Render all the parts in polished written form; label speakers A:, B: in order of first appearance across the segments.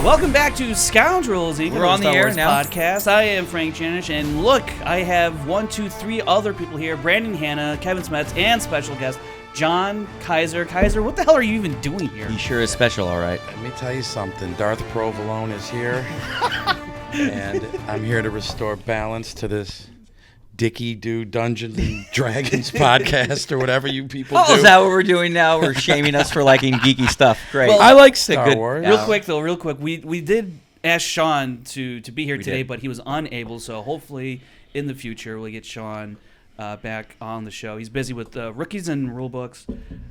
A: Welcome back to Scoundrels,
B: We're on the air now.
A: Podcast. I am Frank Janish, and look, I have 1, 2, 3 other people here: Brandon Hanna, Kevin Smets, and special guest John Kaiser. Kaiser, what the hell are you even doing here?
B: He sure is special, all right.
C: Let me tell you something. Darth Provolone is here, and I'm here to restore balance to this Dicky-Do Dungeons and Dragons podcast or whatever you people do.
B: Oh, is that what we're doing now? We're shaming us for liking geeky stuff. Great.
C: Well, I like Star Wars.
A: Real quick, we did ask Sean to be here today, but he was unable, so hopefully in the future we'll get Sean back on the show. He's busy with rookies and rule books.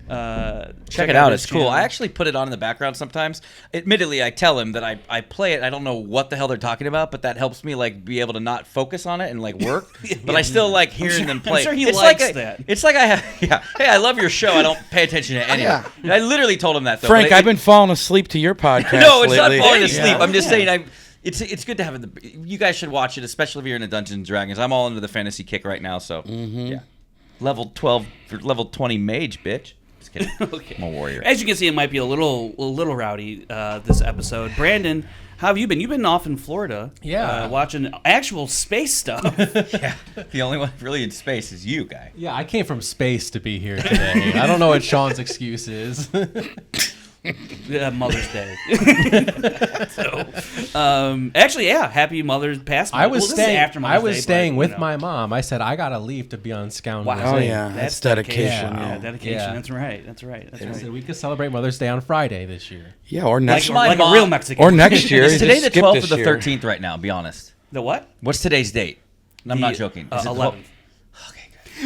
B: Check it out. It's cool. I actually put it on in the background sometimes. Admittedly, I tell him that I play it. I don't know what the hell they're talking about, but that helps me like be able to not focus on it and like work. But I still like hearing them play.
A: I'm sure he likes that.
B: It's like hey, I love your show. I don't pay attention to any of it. I literally told him that though.
C: Frank, I've been falling asleep to your podcast.
B: No, it's
C: lately.
B: not falling asleep. I'm just saying It's good to have it. You guys should watch it, especially if you're into Dungeons and Dragons. I'm all into the fantasy kick right now, so yeah. Level 12 or level 20 mage, bitch. Just kidding.
A: Okay.
B: I'm a warrior.
A: As you can see, it might be a little rowdy this episode. Brandon, how have you been? You've been off in Florida, watching actual space stuff.
B: Yeah, the only one really in space is you, guy.
D: Yeah, I came from space to be here today. I don't know what Sean's excuse is.
A: Mother's Day. Actually, happy Mother's past.
D: I was staying
A: after Mother's Day,
D: staying with my mom. I said I gotta leave to be on Scoundrels.
A: Wow.
C: Oh yeah, that's dedication.
A: Yeah, dedication.
D: Yeah.
A: That's right.
D: I said we could celebrate Mother's Day on Friday this year.
C: Yeah, or next
A: like a real Mexican.
C: or next year.
B: Is today the 12th or the
C: year.
B: 13th right now? Be honest.
A: The what?
B: What's today's date? I'm not joking. Is it
A: 11th.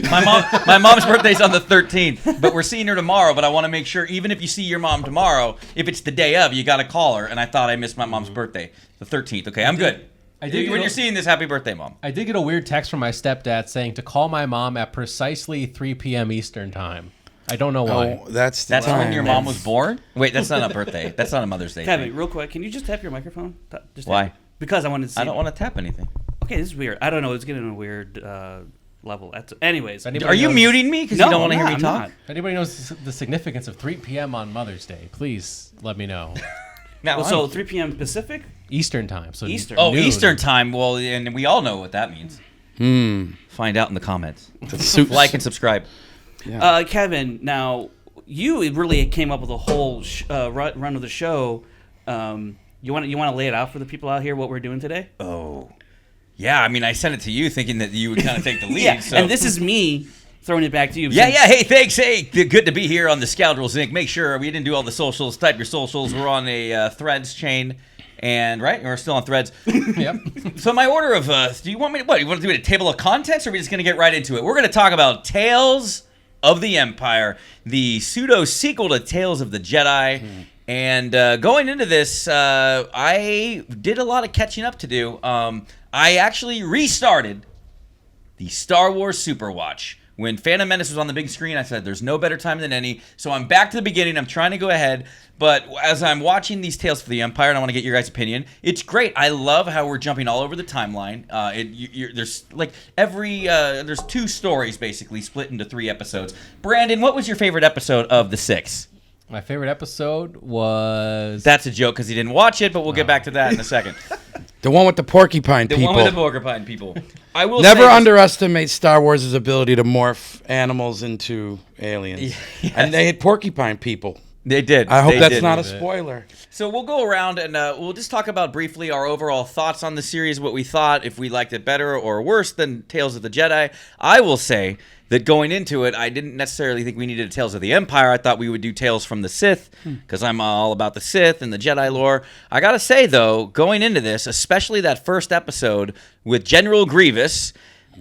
B: My mom's birthday's on the 13th, but we're seeing her tomorrow. But I want to make sure, even if you see your mom tomorrow, if it's the day of, you got to call her. And I thought I missed my mom's birthday, the 13th. Okay, I'm good. When you're seeing this, happy birthday, Mom.
D: I did get a weird text from my stepdad saying to call my mom at precisely 3 p.m. Eastern time. I don't know why.
C: Oh, that's
B: when your mom was born? Wait, that's not a birthday. That's not a Mother's Day.
A: Kevin, real quick, can you just tap your microphone?
B: Why?
A: Because I wanted to see.
B: I don't want to tap anything.
A: Okay, this is weird. I don't know. It's getting a weird level. Anyways,
B: are you muting me because you don't want to hear me talk?
D: If anybody knows the significance of 3 p.m. on Mother's Day, please let me know.
A: So 3 p.m. Pacific?
D: Eastern time. So
A: Eastern.
B: Oh,
D: noon.
B: Eastern time. Well, and we all know what that means. Find out in the comments. Like and subscribe.
A: Yeah. Kevin, now you really came up with a whole run of the show. You want to lay it out for the people out here what we're doing today?
B: Oh. Yeah, I mean, I sent it to you thinking that you would kind of take the lead.
A: Yeah,
B: so.
A: and this is me throwing it back to you.
B: Hey, thanks. Hey, good to be here on the Scoundrels Inc. Make sure we didn't do all the socials. Type your socials. We're on a Threads chain, and we're still on Threads.
D: Yep.
B: So my order of, do you want me to, what? You want to do a table of contents, or are we just going to get right into it? We're going to talk about Tales of the Empire, the pseudo sequel to Tales of the Jedi. And going into this, I did a lot of catching up to do. I actually restarted the Star Wars Super Watch. When Phantom Menace was on the big screen, I said, there's no better time than any. So I'm back to the beginning. I'm trying to go ahead. But as I'm watching these Tales for the Empire, and I want to get your guys' opinion, it's great. I love how we're jumping all over the timeline. There's like there's 2 stories basically split into 3 episodes. Brandon, what was your favorite episode of the 6?
D: My favorite episode was...
B: That's a joke because he didn't watch it, but we'll get back to that in a second.
C: The one with the porcupine people.
B: The one with the porcupine people. I will
C: never underestimate Star Wars' ability to morph animals into aliens.
B: Yes.
C: And they had porcupine people.
B: They did.
C: I hope that's not a spoiler.
B: So we'll go around and we'll just talk about briefly our overall thoughts on the series, what we thought, if we liked it better or worse than Tales of the Jedi. I will say that going into it, I didn't necessarily think we needed a Tales of the Empire. I thought we would do Tales from the Sith because I'm all about the Sith and the Jedi lore. I got to say, though, going into this, especially that first episode with General Grievous,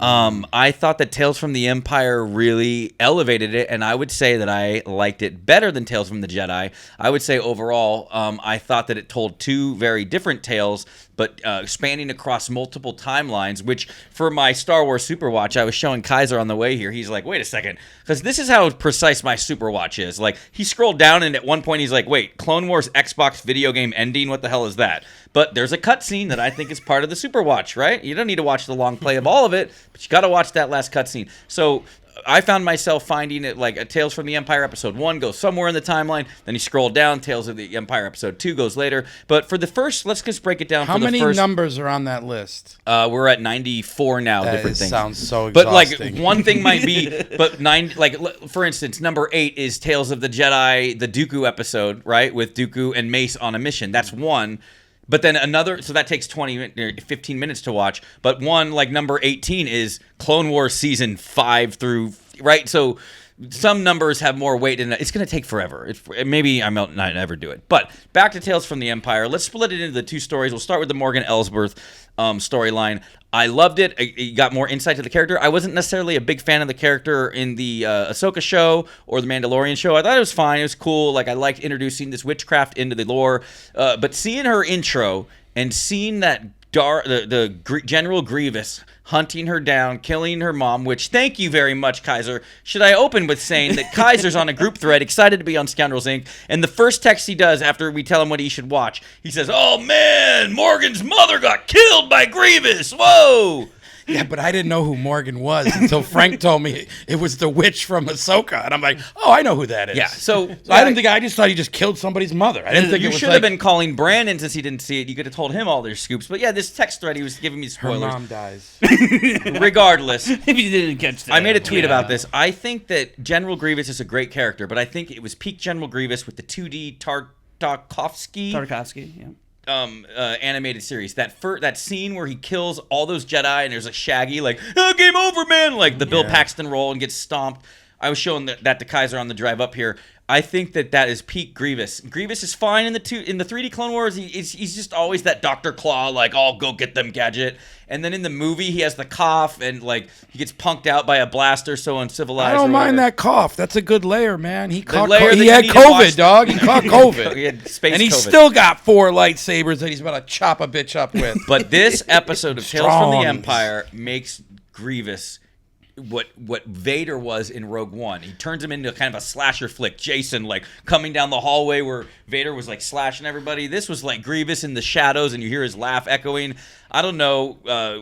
B: I thought that Tales from the Empire really elevated it, and I would say that I liked it better than Tales from the Jedi. I would say overall, I thought that it told 2 very different tales, but spanning across multiple timelines, which for my Star Wars Super Watch, I was showing Kaiser on the way here. He's like, wait a second, because this is how precise my Super Watch is. Like, he scrolled down, and at one point he's like, wait, Clone Wars Xbox video game ending? What the hell is that? But there's a cutscene that I think is part of the Super Watch, right? You don't need to watch the long play of all of it, but you got to watch that last cutscene. So I found myself finding it like a Tales from the Empire episode 1 goes somewhere in the timeline, then you scroll down, Tales of the Empire episode 2 goes later. But for the first, let's just break it down.
C: How many numbers are on that list?
B: We're at 94 now. Different things.
C: Sounds so
B: exhausting.
C: But
B: like one thing might be, for instance, number 8 is Tales of the Jedi, the Dooku episode, right, with Dooku and Mace on a mission. That's one. But then another, so that takes 15 minutes to watch. But one, like number 18, is Clone Wars season 5 through, right? So some numbers have more weight in it. It's going to take forever. Maybe I might not ever do it. But back to Tales from the Empire. Let's split it into the 2 stories. We'll start with the Morgan Elsbeth storyline. I loved it. You got more insight to the character. I wasn't necessarily a big fan of the character in the Ahsoka show or the Mandalorian show. I thought it was fine. It was cool. Like, I liked introducing this witchcraft into the lore. But seeing her intro and seeing that General Grievous hunting her down, killing her mom, which, thank you very much, Kaiser. Should I open with saying that Kaiser's on a group thread, excited to be on Scoundrels, Inc., and the first text he does after we tell him what he should watch, he says, "Oh, man, Morgan's mother got killed by Grievous. Whoa!"
C: Yeah, but I didn't know who Morgan was until Frank told me it was the witch from Ahsoka, and I'm like, "Oh, I know who that is."
B: Yeah, so
C: I just thought he just killed somebody's mother. I didn't think
B: you
C: it was
B: should have been calling Brandon since he didn't see it. You could have told him all their scoops. But yeah, this text thread, he was giving me spoilers.
C: Her mom dies.
B: Regardless,
A: if you didn't catch that,
B: I made a tweet about this. I think that General Grievous is a great character, but I think it was peak General Grievous with the 2D Tartakovsky.
A: Yeah.
B: Animated series. That scene where he kills all those Jedi and there's a Shaggy like, "Oh, game over, man!" Like the Bill Paxton roll and gets stomped. I was showing that to Kaiser on the drive up here. I think that is peak Grievous. Grievous is fine in the 3D Clone Wars. He's just always that Dr. Claw, like, "Oh, go get them, gadget." And then in the movie, he has the cough and like he gets punked out by a blaster, so uncivilized.
C: I don't mind that cough. That's a good layer, man. He had
B: COVID,
C: dog. He caught COVID.
B: He had space
C: and he's
B: COVID.
C: still got 4 lightsabers that he's about to chop a bitch up with.
B: But this episode of Tales from the Empire makes Grievous what Vader was in Rogue One. He turns him into kind of a slasher flick. Jason, like, coming down the hallway where Vader was, like, slashing everybody. This was, like, Grievous in the shadows, and you hear his laugh echoing. I don't know.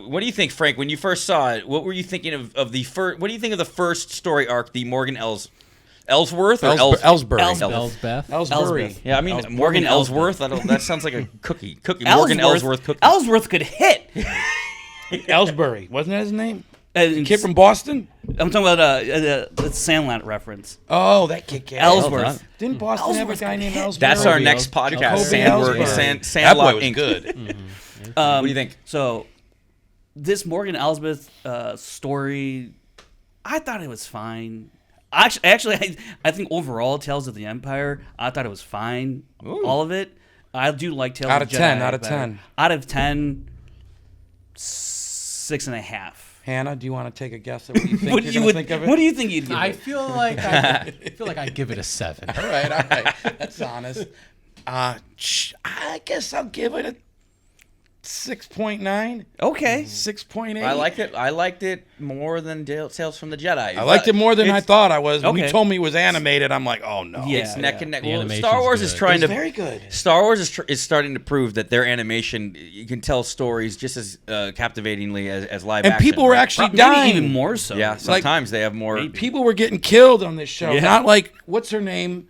B: What do you think, Frank, when you first saw it? What were you thinking of the first... What do you think of the first story arc, the Morgan Ellsworth? Or
C: Ellsbury.
B: Yeah, I mean, Morgan Ellsworth. That sounds like a cookie.
A: Morgan
B: Ellsworth cookie.
A: Ellsworth could hit.
C: Ellsbury. Wasn't that his name?
A: The
C: kid from Boston?
A: I'm talking about the Sandlot reference.
C: Oh, that kid.
A: Ellsworth.
C: Didn't Boston have a guy named Ellsbury?
B: That's our next podcast. Sandlot Inc.
C: Good.
B: What do you think?
A: So, this Morgan Elsbeth story, I thought it was fine. Actually, I think overall, Tales of the Empire, I thought it was fine.
B: Ooh.
A: All of it. I do like Tales
C: out
A: of
C: of
A: Jedi.
C: 10. Out of 10.
A: Out of 10, 6.5.
C: Hannah, do you want to take a guess at what you think you're going to think of it?
A: What do you think you'd give
D: I
A: it?
D: feel like I'd give it a 7.
C: All right. That's honest. I guess I'll give it a 6.9.
A: Okay.
C: 6.8.
B: I liked it more than Tales from the Jedi.
C: I liked it more than I thought I was. When
A: Okay.
C: you told me it was animated, I'm like, oh no.
A: Yeah.
B: It's neck and neck.
D: The
B: Well,
D: animation's
B: Star Wars is
D: good.
B: trying
C: It's
B: to
C: very good.
B: Star Wars is starting to prove that their animation, you can tell stories just as captivatingly as live
C: And
B: action.
C: people were
B: right?
C: actually
A: Maybe
C: dying.
A: even more so.
B: Yeah, sometimes they have more.
C: People were getting killed on this show.
A: Yeah.
C: Not like, what's her name?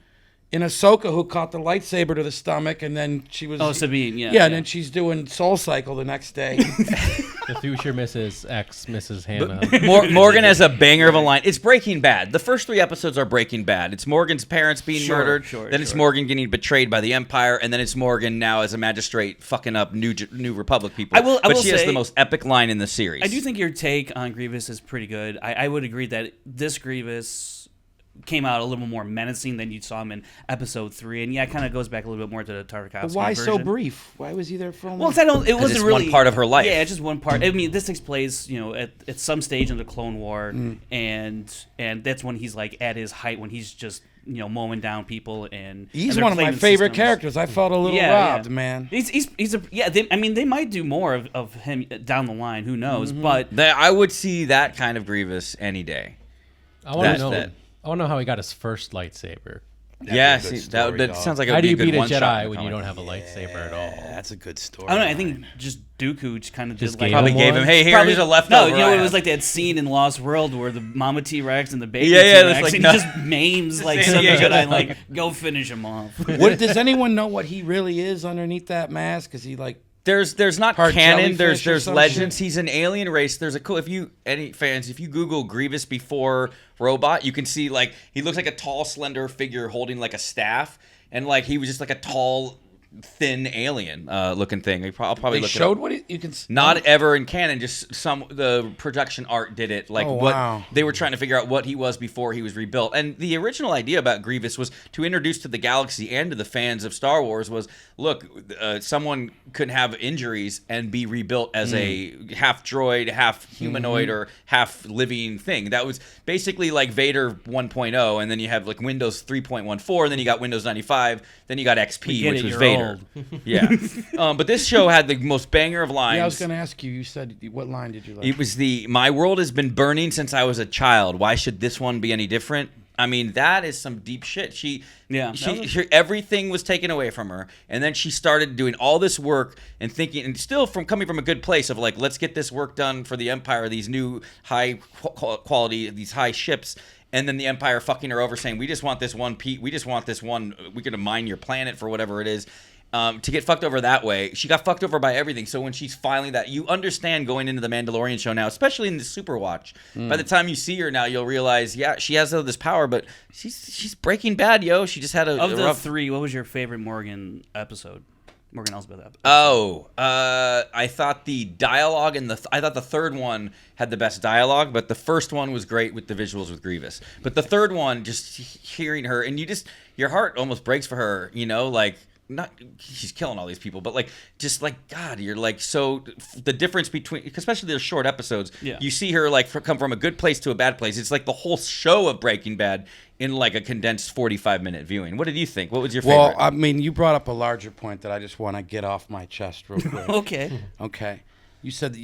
C: In Ahsoka, who caught the lightsaber to the stomach, and then she was...
A: Oh, Sabine, yeah.
C: Yeah, and then she's doing Soul Cycle the next day.
D: The future Mrs. X, Mrs. Hannah.
B: Morgan has a banger of a line. It's Breaking Bad. The first 3 episodes are Breaking Bad. It's Morgan's parents being murdered. Then it's Morgan getting betrayed by the Empire, and then it's Morgan now as a magistrate fucking up New Republic people. But she has the most epic line in the series.
A: I do think your take on Grievous is pretty good. I would agree that this Grievous came out a little more menacing than you saw him in episode 3, and yeah, it kind of goes back a little bit more to the Tartakovsky
C: But why
A: version.
C: so brief? Why was he there for only...
A: Well, it wasn't
B: it's
A: really
B: one part of her life.
A: Yeah, it's just one part. I mean, this takes place, at some stage in the Clone War, and that's when he's like at his height, when he's just mowing down people, and
C: He's
A: and
C: one of my
A: claiming
C: favorite
A: systems.
C: characters. I felt a little robbed, man.
A: He's a they might do more of him down the line. Who knows? But
B: I would see that kind of Grievous any day.
D: I want to know how he got his first lightsaber.
B: Yeah,
C: That'd be a good
B: see,
C: story,
B: that
C: dog.
B: sounds like
D: How do you
B: good
D: beat a
B: one-shot
D: Jedi
B: in the
D: when you
B: comic.
D: don't have a lightsaber at all?
C: That's a good story.
A: I don't know. I think just Dooku just kind of
D: Just
A: did like
D: gave
B: Probably
D: him
B: gave
D: one?
B: him, hey, here's a
A: No,
B: leftover.
A: you know,
B: I
A: it was
B: have.
A: like that scene in Lost World where the Mama T-Rex and the baby
B: Yeah,
A: T-Rex,
B: that's like,
A: and
B: no.
A: he just maims like
B: Yeah,
A: some
B: yeah,
A: Jedi,
B: yeah.
A: and like, go finish him off.
C: Does anyone know what he really is underneath that mask? Is he like?
B: There's not
C: Part
B: canon.
C: jellyfish or
B: There's
C: some
B: legends.
C: shit?
B: He's an alien race. There's a cool. If you Google Grievous before robot, you can see like he looks like a tall, slender figure holding like a staff, and like he was just like a tall, thin alien looking thing. I'll probably
C: They
B: look
C: showed
B: it up.
C: what you can.
B: Not ever in canon, just the production art did it. Like
C: Oh,
B: what
C: wow.
B: they were trying to figure out what he was before he was rebuilt. And the original idea about Grievous was to introduce to the galaxy and to the fans of Star Wars was, look, someone could have injuries and be rebuilt as a half droid, half humanoid, or half living thing. That was basically like Vader 1.0, and then you have like Windows 3.14, and then you got Windows 95, then you got XP,
A: get
B: which
A: it,
B: was
A: you're
B: Vader.
A: old.
B: Yeah. But this show had the most banger of lines.
C: Yeah, I was going to ask you. You said what line did you like?
B: It was my world has been burning since I was a child. Why should this one be any different? I mean, that is some deep shit. Everything was taken away from her, and then she started doing all this work and thinking, and still coming from a good place of like, let's get this work done for the Empire, these new high quality, these high ships. And then the Empire fucking her over, saying, we just want this one, Pete. We just want this one. We're going to mine your planet for whatever it is. To get fucked over that way, she got fucked over by everything. So when she's finally that, you understand going into the Mandalorian show now, especially in the Super Watch. By the time you see her now, you'll realize, yeah, she has all this power, but she's Breaking Bad, yo. She just had
A: Of the
B: rough...
A: three, what was your favorite Morgan episode? Morgan Elsbeth episode.
B: I thought the dialogue and I thought the third one had the best dialogue, but the first one was great with the visuals with Grievous. But the third one, just hearing her, and your heart almost breaks for her, you know, like. Not she's killing all these people, but like just like God, you're like so the difference between, especially the short episodes.
A: Yeah.
B: You see her like come from a good place to a bad place. It's like the whole show of Breaking Bad in like a condensed 45-minute viewing. What did you think? What was your favorite?
C: Well, I mean, you brought up a larger point that I just want to get off my chest real quick.
A: Okay.
C: Okay. You said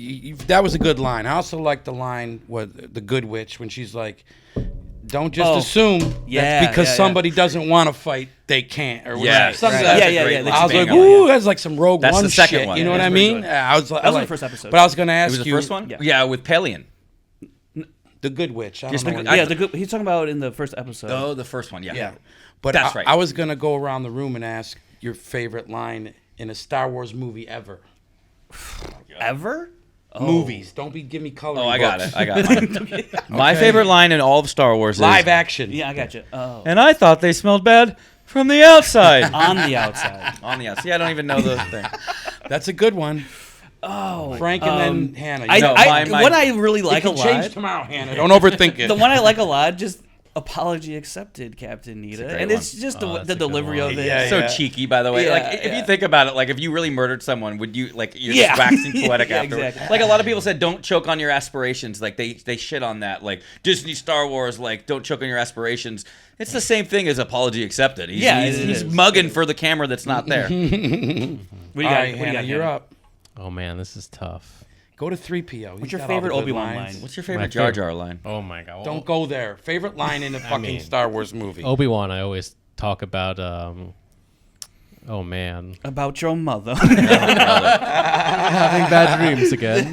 C: that was a good line. I also like the line with the Good Witch when she's like, don't just assume that's because somebody doesn't want to fight, they can't, or whatever.
B: Yeah,
C: Something
B: right.
C: like
A: Yeah.
C: that. I was like,
B: banger.
C: ooh, that's like some Rogue
B: That's
C: One
B: the second
C: shit.
B: one.
C: You know
B: Yeah,
C: what I
A: that's
C: mean?
A: really good.
C: I was like,
A: That was the first episode.
C: But I was going to
B: It
C: ask
B: was the
C: you.
B: first one?
A: Yeah.
B: Yeah, with Pelion.
C: The Good Witch. I
B: Just
C: don't know.
B: the-
C: what-
A: Yeah, he's talking about in the first episode.
B: Oh, the first one, yeah.
C: Yeah. But
B: That's right.
C: I was going to go around the room and ask your favorite line in a Star Wars movie ever.
A: Ever?
C: Movies. Don't give me color.
B: Oh, I got it. My favorite line in all of Star Wars is
C: Live action.
A: Yeah, I got you. Oh.
B: And I thought they smelled bad from the outside.
A: On the outside.
B: On the outside. See, I don't even know the thing.
C: That's a good one.
A: Oh.
C: Frank and then Hannah.
A: I,
C: You know,
B: my-
A: what I really
C: it
A: like a
C: can
A: lot.
C: change tomorrow, Hannah. Don't overthink it.
A: The one I like a lot, just apology accepted, Captain Nita,
B: great
A: and
B: one.
A: it's just
D: Oh, that's
A: the
D: a good
A: delivery
D: one.
A: of it.
C: Yeah,
B: So cheeky, by the way.
A: Yeah,
B: Like, if
A: yeah.
B: you think about it, like, if you really murdered someone, would you, like, you're
A: Yeah.
B: just waxing poetic
A: Yeah,
B: afterwards.
A: exactly.
B: Like, a lot of people said, don't choke on your aspirations. Like, they shit on that. Like, Disney, Star Wars, like, don't choke on your aspirations. It's the same thing as apology accepted. He's,
A: Yeah,
B: he's,
A: it
B: he's
A: is.
B: mugging for the camera that's not there.
A: What do you
C: All
A: got?
C: right,
A: What do you
C: Hannah,
A: got?
C: you're
A: Hannah?
C: up.
D: Oh man, this is tough.
C: Go to 3PO.
A: What's your favorite Obi-Wan line?
B: What's your
D: My
B: favorite Jar
D: favorite-
B: Jar line?
D: Oh my god.
C: Don't go there. Favorite line in a fucking
D: mean-
C: Star Wars movie.
D: Obi-Wan, I always talk about oh man.
A: About your mother.
D: Having bad dreams again.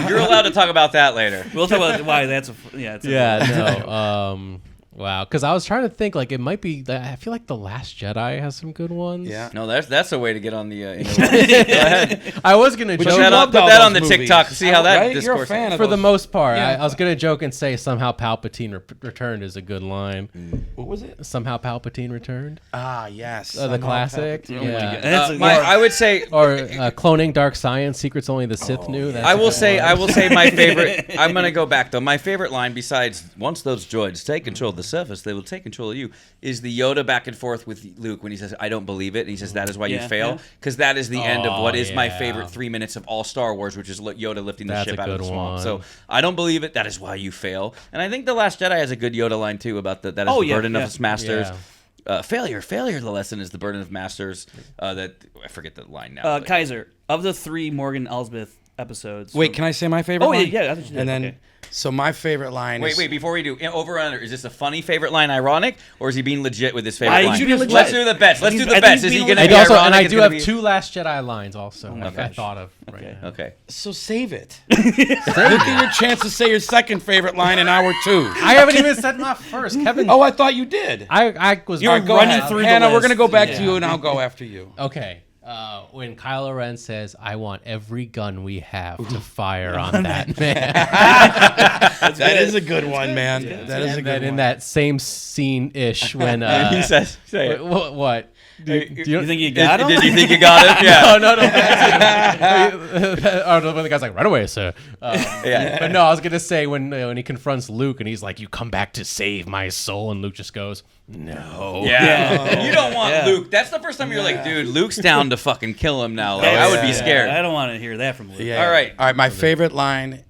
B: You're allowed to talk about that later.
A: We'll talk about why that's it's
D: No. Wow. Because I was trying to think, like, it might be. I feel like The Last Jedi has some good ones.
C: Yeah.
B: No, that's a way to get on the. Go ahead.
D: I was gonna
C: But
D: joke
C: you
B: Put
C: loved all
B: that on
C: those
B: the
C: movies.
B: TikTok. See how that
C: Right? You're a
B: discourse.
C: fan of
D: for the
C: those.
D: most part.
C: Yeah.
D: I was gonna joke and say somehow Palpatine returned is a good line.
C: What was it?
D: Somehow Palpatine returned.
C: Ah, yes.
D: The
C: Somehow
D: classic.
C: Palpatine.
D: Yeah.
A: That's
B: I would say.
D: Or cloning Dark Science. Secrets only the Sith knew. That's
B: I
D: a
B: will
D: good
B: say
D: one.
B: my favorite. I'm gonna go back though. My favorite line, besides "once those droids take control of the surface, they will take control of you," is the Yoda back and forth with Luke when he says, "I don't believe it," and he says, "That is why you
A: Yeah,
B: fail,"
A: yeah.
B: because that is the end of what is my
D: yeah.
B: favorite 3 minutes of all Star Wars, which is Yoda lifting the
D: That's
B: ship
D: a
B: out of
D: good
B: the swamp.
D: one.
B: So I don't believe it. That is why you fail. And I think the Last Jedi has a good Yoda line too about that is
A: Oh,
B: the
A: yeah,
B: burden
A: yeah.
B: of its masters.
D: Yeah.
B: Failure. The lesson is the burden of masters. That I forget the line now. but-
A: Kaiser, of the 3 Morgan Elsbeth episodes.
C: Wait, can I say my favorite
A: Oh, yeah,
C: line?
A: yeah, I thought you did.
C: And then,
A: Okay.
C: So my favorite line is...
B: Wait, before we do, over or under, is this a funny favorite line ironic, or is he being legit with his favorite line?
A: Legit.
B: Let's do the bets. Let's do the bets. Is he going to
D: And
B: be
D: also,
B: ironic?
D: and I
B: Is
D: do
B: it
D: have
B: gonna be-
D: 2 Last Jedi lines also.
B: my
D: I
B: gosh.
D: thought of right now.
B: Okay.
C: So save it. Look at your chance to say your second favorite line in hour 2.
D: I haven't even said my first. Kevin.
C: Oh, I thought you did.
D: I was.
A: You're
C: Go
A: running
C: ahead.
A: through the
C: Hannah, we're
A: list.
C: going to go back to
A: Yeah.
C: you, and I'll go after you.
D: Okay. When Kylo Ren says, "I want every gun we have to fire on that man,"
C: That is a good one, man. That is a
D: and
C: good
D: then
C: one.
D: in that same scene-ish when
B: He says, say it.
D: what?
A: You think you got him?
B: Did you think you got it? Yeah.
D: No. Oh, no, when the guy's like, "Right away, sir."
B: Yeah.
D: But no, I was gonna say when he confronts Luke and he's like, "You come back to save my soul," and Luke just goes, "No."
B: Yeah. You don't want
A: Yeah.
B: Luke. That's the first time you're like, dude, Luke's down to fucking kill him now. Like,
A: That's-
B: I would be scared.
A: I don't want to hear that from Luke.
C: Yeah.
B: All right.
C: All right, my favorite line,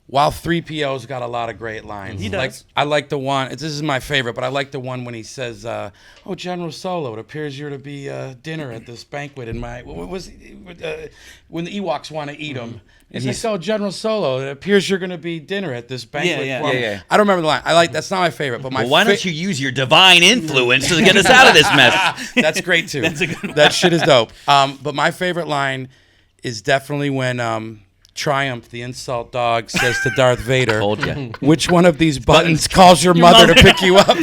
C: while 3PO's got a lot of great lines.
A: He does.
C: Like, I like the one, this is my favorite, but I like the one when he says, "Oh, General Solo, it appears you're to be dinner at this banquet in my," what was when the Ewoks want to eat him. And he's like, "Oh, General Solo, it appears you're going to be dinner at this banquet."
A: Yeah.
C: for me."
B: Yeah.
C: I don't remember the line. That's not my favorite, but my
B: Well, why don't you use your divine influence to get us out of this mess?
C: That's great too.
A: That's a good one.
C: That shit is dope. But my favorite line is definitely when Triumph, the insult dog, says to Darth Vader,
B: Told ya.
C: "Which one of these buttons calls your mother to pick you up?"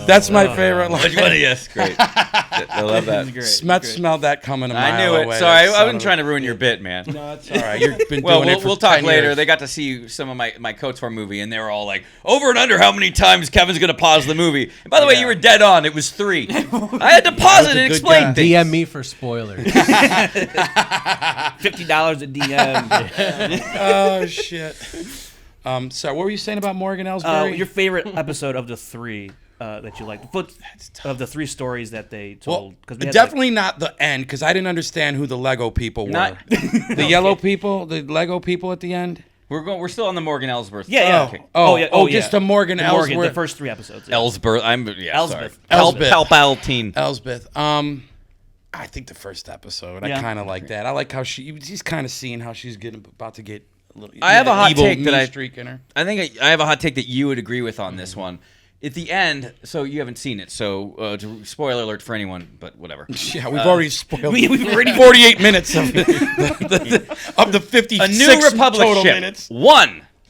C: That's my favorite line.
B: Which one? Yes, great. I love that.
A: Great.
C: Smet
A: Great.
C: smelled that coming a mile
B: I knew it.
C: away.
B: Sorry,
C: That
B: I
C: son
B: wasn't
C: of
B: trying
C: a-
B: to ruin your bit, man.
C: No, it's all right. You've been
B: Well,
C: doing it for
B: we'll talk
C: 10
B: later.
C: years.
B: They got to see some of my KOTOR movie, and they were all like, over and under how many times Kevin's going to pause the movie. And by the way, you were dead on. It was 3. I had to pause it and
C: good
B: explain
C: guy.
B: things.
D: DM me for spoilers.
A: $50 a DM.
C: Oh shit. So what were you saying about Morgan Elsbeth?
A: Your favorite episode of the 3 that you liked? Of the 3 stories that they told?
C: Well,
A: we had,
C: definitely not the end, because I didn't understand who the Lego people were.
B: Not-
C: The yellow people, the Lego people at the end.
B: We're still on the Morgan Elsbeth.
A: Yeah.
B: Okay.
C: Just the Morgan
A: the
C: Ellsworth.
A: the first 3 episodes.
B: Elsbeth.
A: Elsbeth.
C: Elsbeth.
B: Palpatine.
C: Elsbeth. I think the first episode. I
A: Yeah.
C: kind of like that. I like how she's kind of seeing how she's about to get a little.
B: I have a hot
C: evil,
B: take that
C: mean
B: I-
C: streak in her.
B: I think I have a hot take that you would agree with on this one. At the end, so you haven't seen it, so spoiler alert for anyone, but whatever.
C: Yeah, we've already spoiled.
A: We've already
C: 48 minutes of it. Of the 56
B: A New Republic
C: total
B: ship,
C: minutes.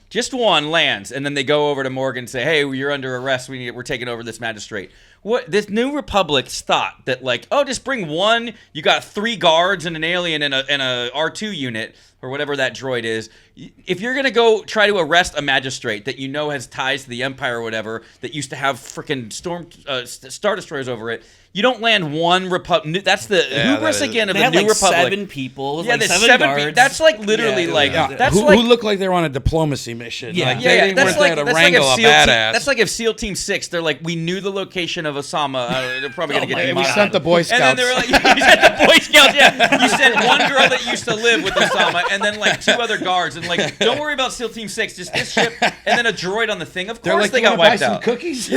B: just one lands, and then they go over to Morgan and say, "Hey, you're under arrest. We're taking over this magistrate." What this New Republic's thought that like, oh, just bring one. You got 3 guards and an alien and a R2 unit or whatever that droid is. If you're gonna go try to arrest a magistrate that you know has ties to the Empire or whatever, that used to have freaking Star Destroyers over it, you don't land one Republic. That's the hubris
C: that is-
B: again of
A: They
B: the
A: had
B: New
A: like
B: Republic.
A: 7 people.
B: Yeah,
A: like
B: there's
A: 7
B: 7
A: guards.
B: That's like literally
A: Yeah,
B: like
A: yeah.
B: that's
C: who
B: like
C: looked like they were on a diplomacy mission.
A: Yeah.
C: Like,
B: yeah,
C: they
B: yeah,
C: weren't
B: that's
C: there
B: like
C: to
B: that's
C: wrangle
B: like
C: a
B: if SEAL
C: badass.
B: Team, that's like if SEAL Team 6. They're like, we knew the location of Osama. They're probably gonna get
C: we
B: demonetized.
C: sent the Boy Scouts.
B: And then they were like, you sent the Boy Scouts. Yeah, you sent one girl that used to live with Osama, and then like 2 other guards. And like, don't worry about SEAL Team 6. Just this ship, and then a droid on the thing. Of
C: They're
B: course
C: like,
B: they
C: "You
B: got
C: wanna buy
B: wiped
C: some
B: out.
C: cookies?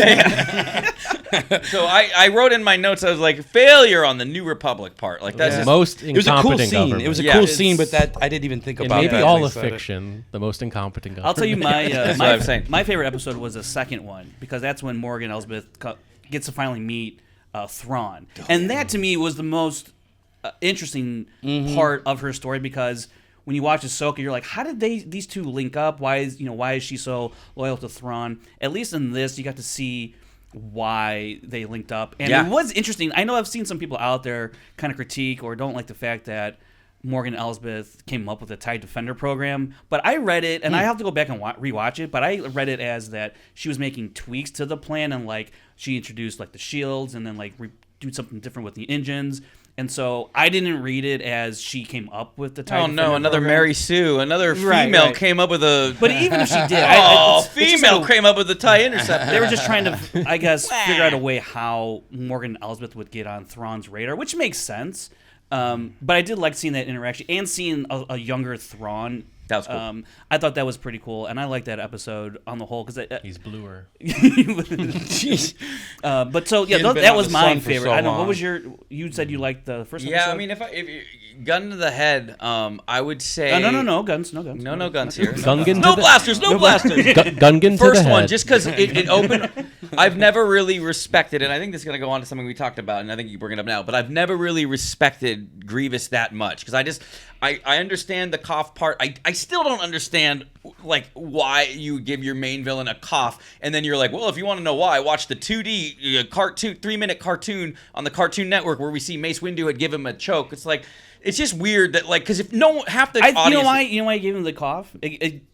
B: So I wrote in my notes. I was like, failure on the New Republic part. Like that's
C: Yeah.
B: just
D: Most
C: It was a cool
D: incompetent
C: scene.
D: government.
C: It was a
B: Yeah.
C: cool
B: It's-
C: scene, but that I didn't even think
D: and
C: about.
D: maybe
C: that
D: all
C: when
D: of
C: they said it.
D: fiction, the most incompetent government.
A: I'll tell you my
B: That's what I'm saying.
A: my favorite episode was the second one, because that's when Morgan Elsbeth gets to finally meet Thrawn, and that to me was the most interesting part of her story, because when you watch Ahsoka, you're like, how did these two link up? Why is she so loyal to Thrawn? At least in this, you got to see why they linked up, and
B: Yeah.
A: it was interesting. I know I've seen some people out there kind of critique or don't like the fact that Morgan Elsbeth came up with the TIE Defender program, but I read it, and I have to go back and rewatch it, but I read it as that she was making tweaks to the plan, and like she introduced like the shields, and then like do something different with the engines. And so I didn't read it as she came up with the TIE
B: oh
A: Defender
B: no, another
A: program.
B: Mary Sue, another
A: Right,
B: female
A: right.
B: came up with a.
A: But even if she did,
B: Oh,
A: it's just
B: female
A: a-
B: came up with the TIE Interceptor.
A: They were just trying to, I guess, figure out a way how Morgan Elsbeth would get on Thrawn's radar, which makes sense. But I did like seeing that interaction and seeing a younger Thrawn.
B: That was cool.
A: I thought that was pretty cool, and I liked that episode on the whole because
D: He's bluer.
C: Jeez.
A: But so yeah,
C: He hadn't been
A: that
C: on
A: was
C: the
A: my
C: sun for
A: favorite.
C: so
A: I don't know. What
C: long.
A: was your? You said you liked the first
B: Yeah,
A: episode.
B: I mean, if gun to the head, I would say...
A: No guns.
B: No guns here.
D: Gungan
B: No
D: to
B: blasters, no blasters.
D: Gungan to the
B: First one,
D: head.
B: just because it opened... I've never really respected, and I think this is going to go on to something we talked about, and I think you bring it up now, but I've never really respected Grievous that much, because I understand the cough part. I still don't understand, like, why you give your main villain a cough, and then you're like, well, if you want to know why, watch the 2D cartoon, 3-minute cartoon on the Cartoon Network where we see Mace Windu had give him a choke. It's like... It's just weird that, like, because if half the audience...
A: You know why you gave him the cough?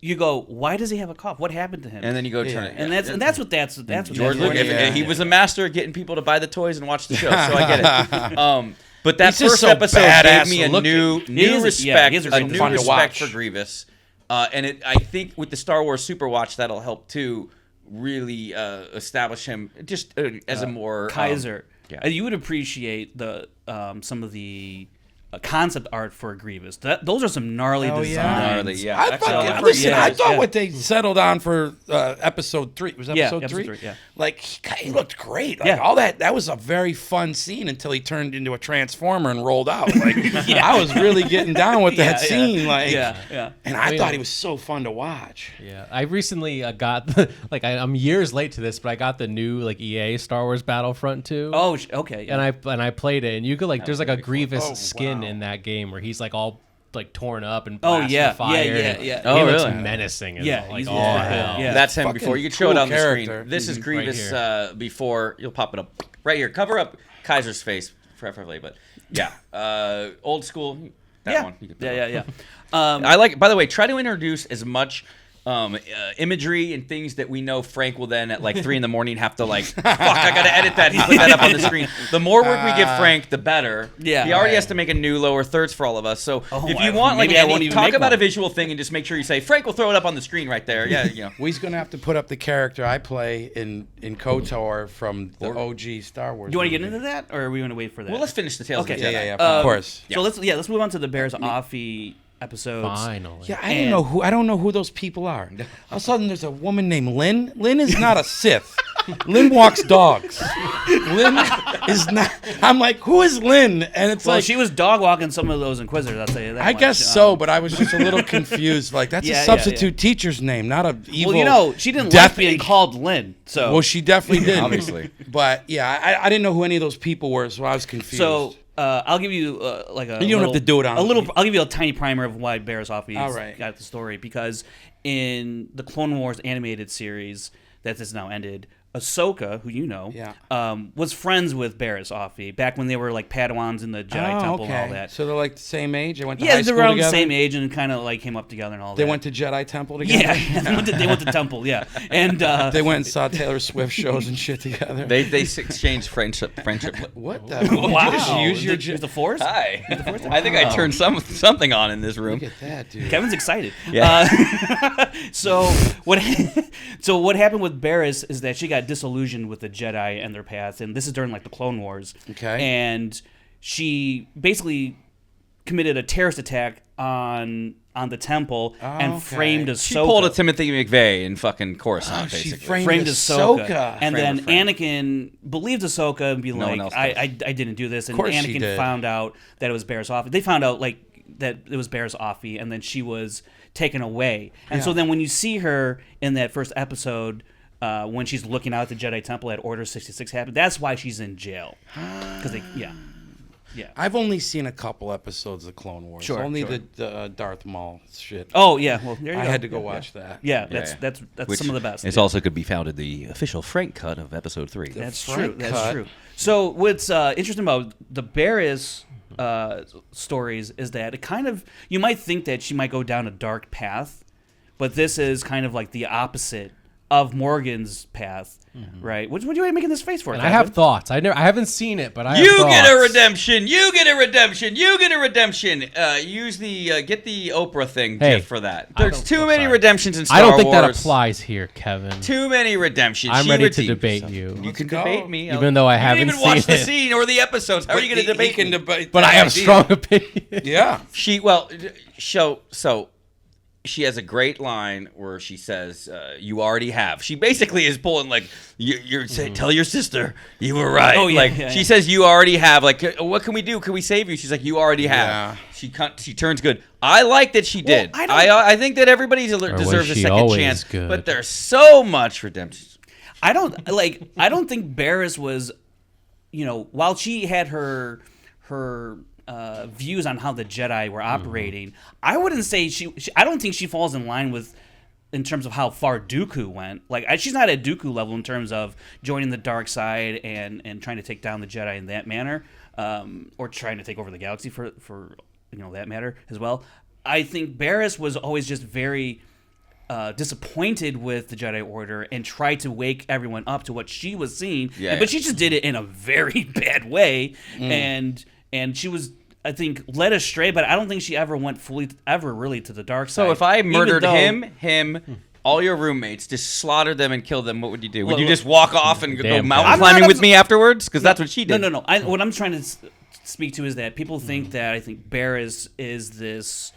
A: You go, why does he have a cough? What happened to him?
B: And then you go turn it.
A: And that's what
B: George Lucas,
A: for.
B: he was a master at getting people to buy the toys and watch the show, so I get it. But that
C: He's just
B: first
C: so
B: episode gave
C: badass
B: me a
C: looking.
B: new respect,
A: he is a
B: a
A: great
B: new
C: fun to
B: respect
C: watch.
B: for Grievous. And I think with the Star Wars Super Watch, that'll help too, really establish him just as a more...
A: Kaiser.
B: Yeah.
A: You would appreciate the some of the... concept art for Grievous. Those are some gnarly designs.
B: Gnarly, yeah.
C: I
B: Excellent.
C: thought what they settled on for episode 3 was episode 3.
A: Episode 3, yeah.
C: Like he looked great. Like,
A: Yeah.
C: all that was a very fun scene until he turned into a transformer and rolled out. Like I was really getting down with that scene. Like
A: Yeah.
C: and I thought he was so fun to watch.
D: Yeah, I recently got I'm years late to this, but I got the new like EA Star Wars Battlefront 2.
A: Oh, okay. Yeah.
D: And I played it, and you could there's like a Grievous skin
C: wow.
D: in that game where he's like all like torn up and
A: Oh,
D: blasting
A: yeah.
D: fire.
A: Yeah.
B: Oh,
D: He looks
B: really?
D: menacing.
A: Yeah,
D: Like,
A: he's-
D: oh,
A: yeah.
D: hell.
A: Yeah.
B: That's him
C: Fucking
B: before. You can show it
C: cool
B: on the
C: character.
B: screen. This is Grievous
D: Right
B: before. You'll pop it up right here. Cover up Kaiser's face, preferably. But yeah, old school. That one. You can put it up.
A: Yeah.
B: I like. By the way, try to introduce as much imagery and things that we know Frank will then at like 3 a.m. have to like. Fuck! I gotta edit that and put that up on the screen. The more work we give Frank, the better.
A: Yeah.
B: He already has to make a new lower thirds for all of us. So if you want, like,
A: maybe I won't even
B: talk
A: make
B: about
A: one.
B: a visual thing and just make sure you say Frank will throw it up on the screen right there. Yeah, you know.
C: We's gonna have to put up the character I play in KOTOR from the OG Star Wars.
A: Do you want to get
C: movie.
A: into that, or are we going to wait for that?
B: Well, let's finish the Tales
A: Okay.
B: of the Jedi.
C: Yeah, of course.
A: So let's move on to the Barriss Offee episodes.
D: Finally.
C: Yeah, I don't know who those people are. All of a sudden, there's a woman named Lynn. Lynn is not a Sith. Lynn walks dogs. Lynn is not. I'm like, who is Lynn? And it's
A: Well,
C: like,
A: she was dog walking some of those Inquisitors. I'll tell you that.
C: I
A: much.
C: guess so, but I was just a little confused. Like, that's
A: Yeah,
C: a
A: yeah,
C: substitute teacher's name, not a evil.
A: Well, she didn't
C: death
A: like being called Lynn. So
C: Well, she definitely did,
B: Obviously.
C: But yeah, I didn't know who any of those people were, so I was confused.
A: So I'll give you like a.
C: And you don't have to do it on
A: a little. I'll give you a tiny primer of why Barriss Offee
C: All right.
A: got the story, because in the Clone Wars animated series that has now ended, Ahsoka, who you know, was friends with Barriss Offee back when they were like Padawans in the Jedi Temple and all that.
C: So they're like the same age. They went to high
A: Yeah, they
C: school
A: were around
C: together?
A: the same age and kind of like came up together and all
C: They
A: that.
C: went to Jedi Temple together.
A: Yeah, they went to Temple. Yeah, and
C: They went and saw Taylor Swift shows and shit together.
B: They exchanged friendship.
C: What the?
A: wow,
C: Did you just use your
A: Use the Force.
B: Hi. I think I turned something on in this room.
C: Look at that, dude.
A: Kevin's excited.
B: Yeah.
A: So what happened with Barriss is that she got disillusioned with the Jedi and their path, and this is during like the Clone Wars.
C: Okay.
A: And she basically committed a terrorist attack on the temple and
C: okay.
A: framed Ahsoka.
B: She pulled a Timothy McVeigh in fucking Coruscant,
C: she
B: basically.
C: framed Ahsoka.
A: And then
B: Framed.
A: Anakin believed Ahsoka and be
B: No one
A: like,
B: else does.
A: I didn't do this. And
C: course she
A: Anakin
C: did.
A: found out that it was Barriss Offee. They found out like that it was Barriss Offee, and then she was taken away. And so then when you see her in that first episode, when she's looking out at the Jedi Temple at Order 66 happened, that's why she's in jail. Because yeah.
C: I've only seen a couple episodes of Clone Wars.
A: Sure,
C: Only
A: sure.
C: the Darth Maul shit.
A: Oh yeah, well there you
C: I
A: go.
C: had to go watch that.
A: Yeah, that's
B: Which
A: some of the best.
B: It's
A: Yeah.
B: also could be found in the official Frank cut of episode 3.
A: That's
C: Frank
A: true. That's
C: cut.
A: true. So what's interesting about the Barriss stories is that it kind of, you might think that she might go down a dark path, but this is kind of like the opposite of Morgan's path, right? What are you making this face for?
D: And I
A: Kevin?
D: have thoughts. I haven't seen it, but I have
B: You
D: thoughts.
B: get a redemption. You get a redemption. You get a redemption. Use the get the Oprah thing
D: Hey,
B: GIF for that.
D: I
B: There's
D: don't-
B: too
D: I'm
B: many
D: sorry.
B: redemptions in Star
D: I
B: Wars.
D: don't think that applies here, Kevin.
B: Too many redemptions.
D: I'm
B: She
D: ready to
B: redeemed
D: debate
B: herself.
D: you.
B: You can
C: go.
B: debate me.
D: Even though I
B: You
D: haven't
B: didn't even watch
D: seen
B: the
D: it.
B: scene or the episodes. How are you going to debate?
C: He can
B: me?
C: debate
D: But
C: that
D: I have
C: idea.
D: strong opinions.
C: Yeah.
B: So she has a great line where she says, "You already have." She basically is pulling like, "You're saying, tell your sister you were right."
A: Oh, yeah,
B: like
A: yeah,
B: she
A: yeah.
B: says, "You already have." Like, what can we do? Can we save you? She's like, "You already have."
C: Yeah.
B: She turns good. I like that she did.
A: I
B: I think that everybody
D: was
B: deserves a
D: she
B: second
D: always
B: chance.
D: good?
B: But there's so much redemption.
A: I don't think Barriss was, while she had her views on how the Jedi were operating, I wouldn't say I don't think she falls in line with in terms of how far Dooku went. Like she's not at Dooku level in terms of joining the dark side and trying to take down the Jedi in that manner, or trying to take over the galaxy for that matter as well. I think Barriss was always just very disappointed with the Jedi Order and tried to wake everyone up to what she was seeing. But she just did it in a very bad way, and she was, I think, led astray. But I don't think she ever went really to the dark side.
B: So if I murdered
A: Even
B: him, all your roommates, just slaughtered them and killed them, what would you do? Would
A: Well,
B: you just walk off and go
D: damn
B: mountain
A: I'm
B: climbing
A: not
B: with me afterwards? Because that's what she did.
A: No. What I'm trying to speak to is that people think that I think Barriss is this,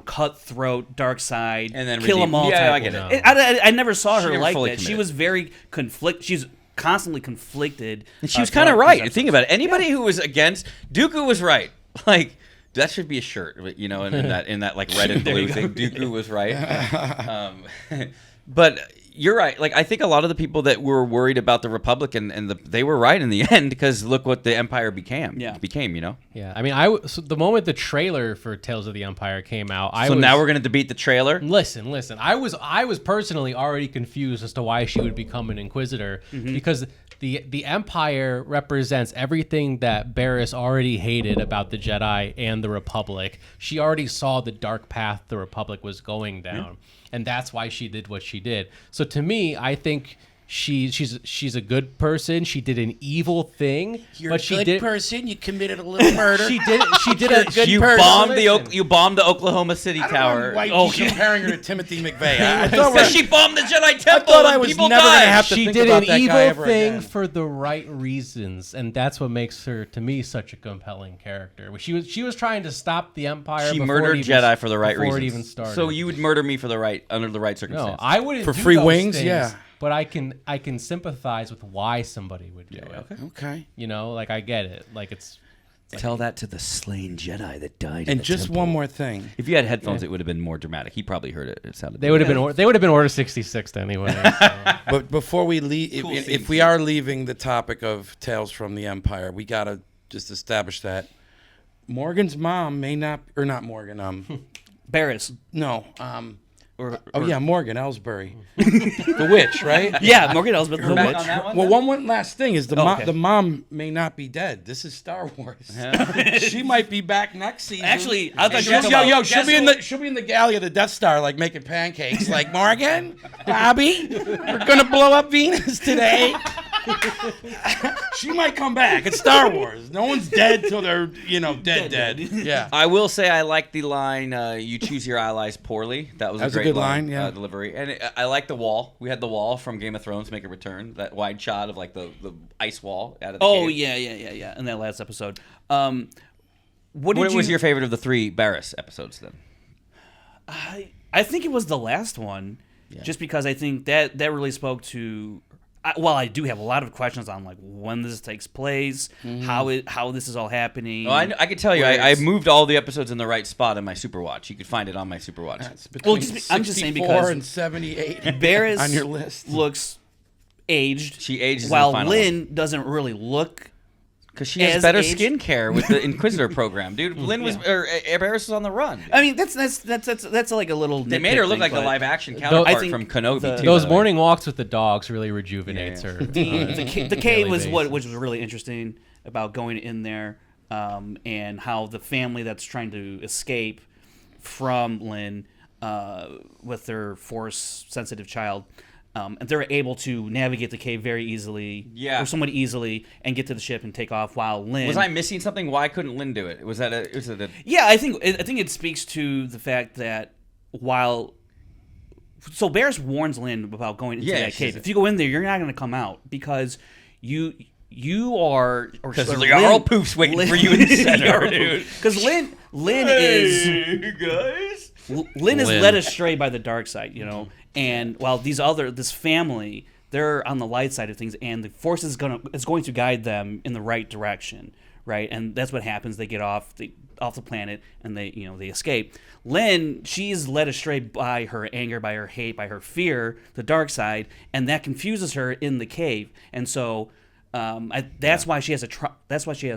A: cutthroat, dark side,
B: And then
A: kill them all.
B: Yeah,
A: type
B: I get
A: of-
B: it.
A: I never saw her
B: never
A: like
B: fully
A: that. She
B: committed.
A: was very She's constantly conflicted.
B: And she was kind of
A: throughout
B: right.
A: these
B: Think about it. Anybody who was against Dooku was right. Like that should be a shirt, in that like red and blue thing. Dooku was right. But you're right. Like I think a lot of the people that were worried about the Republic they were right in the end because look what the Empire became.
A: Yeah.
D: Yeah, I mean, so the moment the trailer for Tales of the Empire came out,
B: Now we're gonna debate the trailer.
D: Listen. I was personally already confused as to why she would become an Inquisitor because the Empire represents everything that Barriss already hated about the Jedi and the Republic. She already saw the dark path the Republic was going down, and that's why she did what she did. So to me, I think she's a good person. She did an evil thing, but she did
C: person. You committed a little murder.
D: She did a good
B: You
D: person.
B: bombed the Oklahoma City Tower.
C: Why you keep comparing her to Timothy McVeigh?
B: Because she bombed the Jedi Temple
C: thought I
B: and
C: was
B: people
C: never gonna
B: died.
C: have to
D: She
C: think
D: did
C: about
D: an
C: that guy
D: evil
C: ever
D: thing
C: again.
D: for the right reasons, and that's what makes her, to me, such a compelling character. She was trying to stop the Empire.
B: She
D: before
B: murdered
D: it even,
B: Jedi for the right
D: before
B: reasons.
D: it even started.
B: So you would murder me under the right
D: no,
B: circumstances.
D: I wouldn't
C: For
D: do
C: free
D: those
C: wings?
D: things,
C: Yeah.
D: But I can sympathize with why somebody would do it.
C: Okay.
D: Like I get it. Like it's
B: Tell that to the slain Jedi that died.
C: And just one more thing.
B: If you had headphones, it would have been more dramatic. He probably heard it. It sounded.
D: they would have been Order 66 anyway. So.
C: But before we leave,
B: Cool
C: if
B: scenes,
C: we are leaving the topic of Tales from the Empire, we gotta just establish that Morgan's mom may not, or not Morgan.
A: Barriss.
C: No.
A: Or
C: Yeah, Morgan Elsbury, the witch, right?
A: Yeah, Morgan Elsbeth.
B: We're back on that one.
C: Well, one last thing is
A: okay.
C: the mom may not be dead. This is Star Wars. She might be back next season.
A: Actually, I thought you were talking
C: Yo,
A: about-
C: she'll be in the galley of the Death Star, like making pancakes. Like Morgan, Bobby, we're gonna blow up Venus today. She might come back. It's Star Wars. No one's dead till they're dead. Yeah.
B: I will say I like the line, "You choose your allies poorly." That was a great
C: good line, yeah.
B: delivery, and I like the wall. We had the wall from Game of Thrones make a return. That wide shot of like the ice wall out of the
A: Oh
B: cave.
A: yeah. In that last episode,
B: What was your favorite of the 3 Barriss episodes then?
A: I think it was the last one, just because I think that really spoke to. Well, I do have a lot of questions on like when this takes place, how this is all happening.
B: Oh, I can tell you,
A: where
B: I
A: it's-
B: moved all the episodes in the right spot in my Super Watch. You could find it on my Super Watch.
A: Well, I'm just saying
C: 64
A: because
C: and 78
A: Barriss
C: on your list.
A: looks aged.
B: She ages in the
A: while
B: final
A: Lynn doesn't really look.
B: Because she has
A: as
B: better
A: aged.
B: skincare with the Inquisitor program, dude. Lynn was Barriss was on the run.
A: I mean, that's like a little.
B: They made her look like the live action counterpart
A: I think
B: from Kenobi.
A: the-
B: too,
D: Those
B: by the way.
D: morning walks with the dogs really rejuvenates her.
A: The cave was which was really interesting about going in there, and how the family that's trying to escape from Lynn with their Force-sensitive child. And they're able to navigate the cave very easily, or somewhat easily, and get to the ship and take off. While Lynn,
B: Was I missing something? Why couldn't Lynn do it? Was it a?
A: Yeah, I think it speaks to the fact that Barriss warns Lynn about going into that cave. If you go in there, you're not going to come out because you are, or
B: Because
A: Lynn-
B: Jarl Poof's waiting for you in the center, dude.
A: Because Lynn is
B: guys.
A: Lynn is
C: Lynn.
A: led astray by the dark side, and while this family, they're on the light side of things, and the Force is going to guide them in the right direction, right? And that's what happens. They get off the planet and they escape. Lynn, she's led astray by her anger, by her hate, by her fear, the dark side, and that confuses her in the cave. And so that's why she has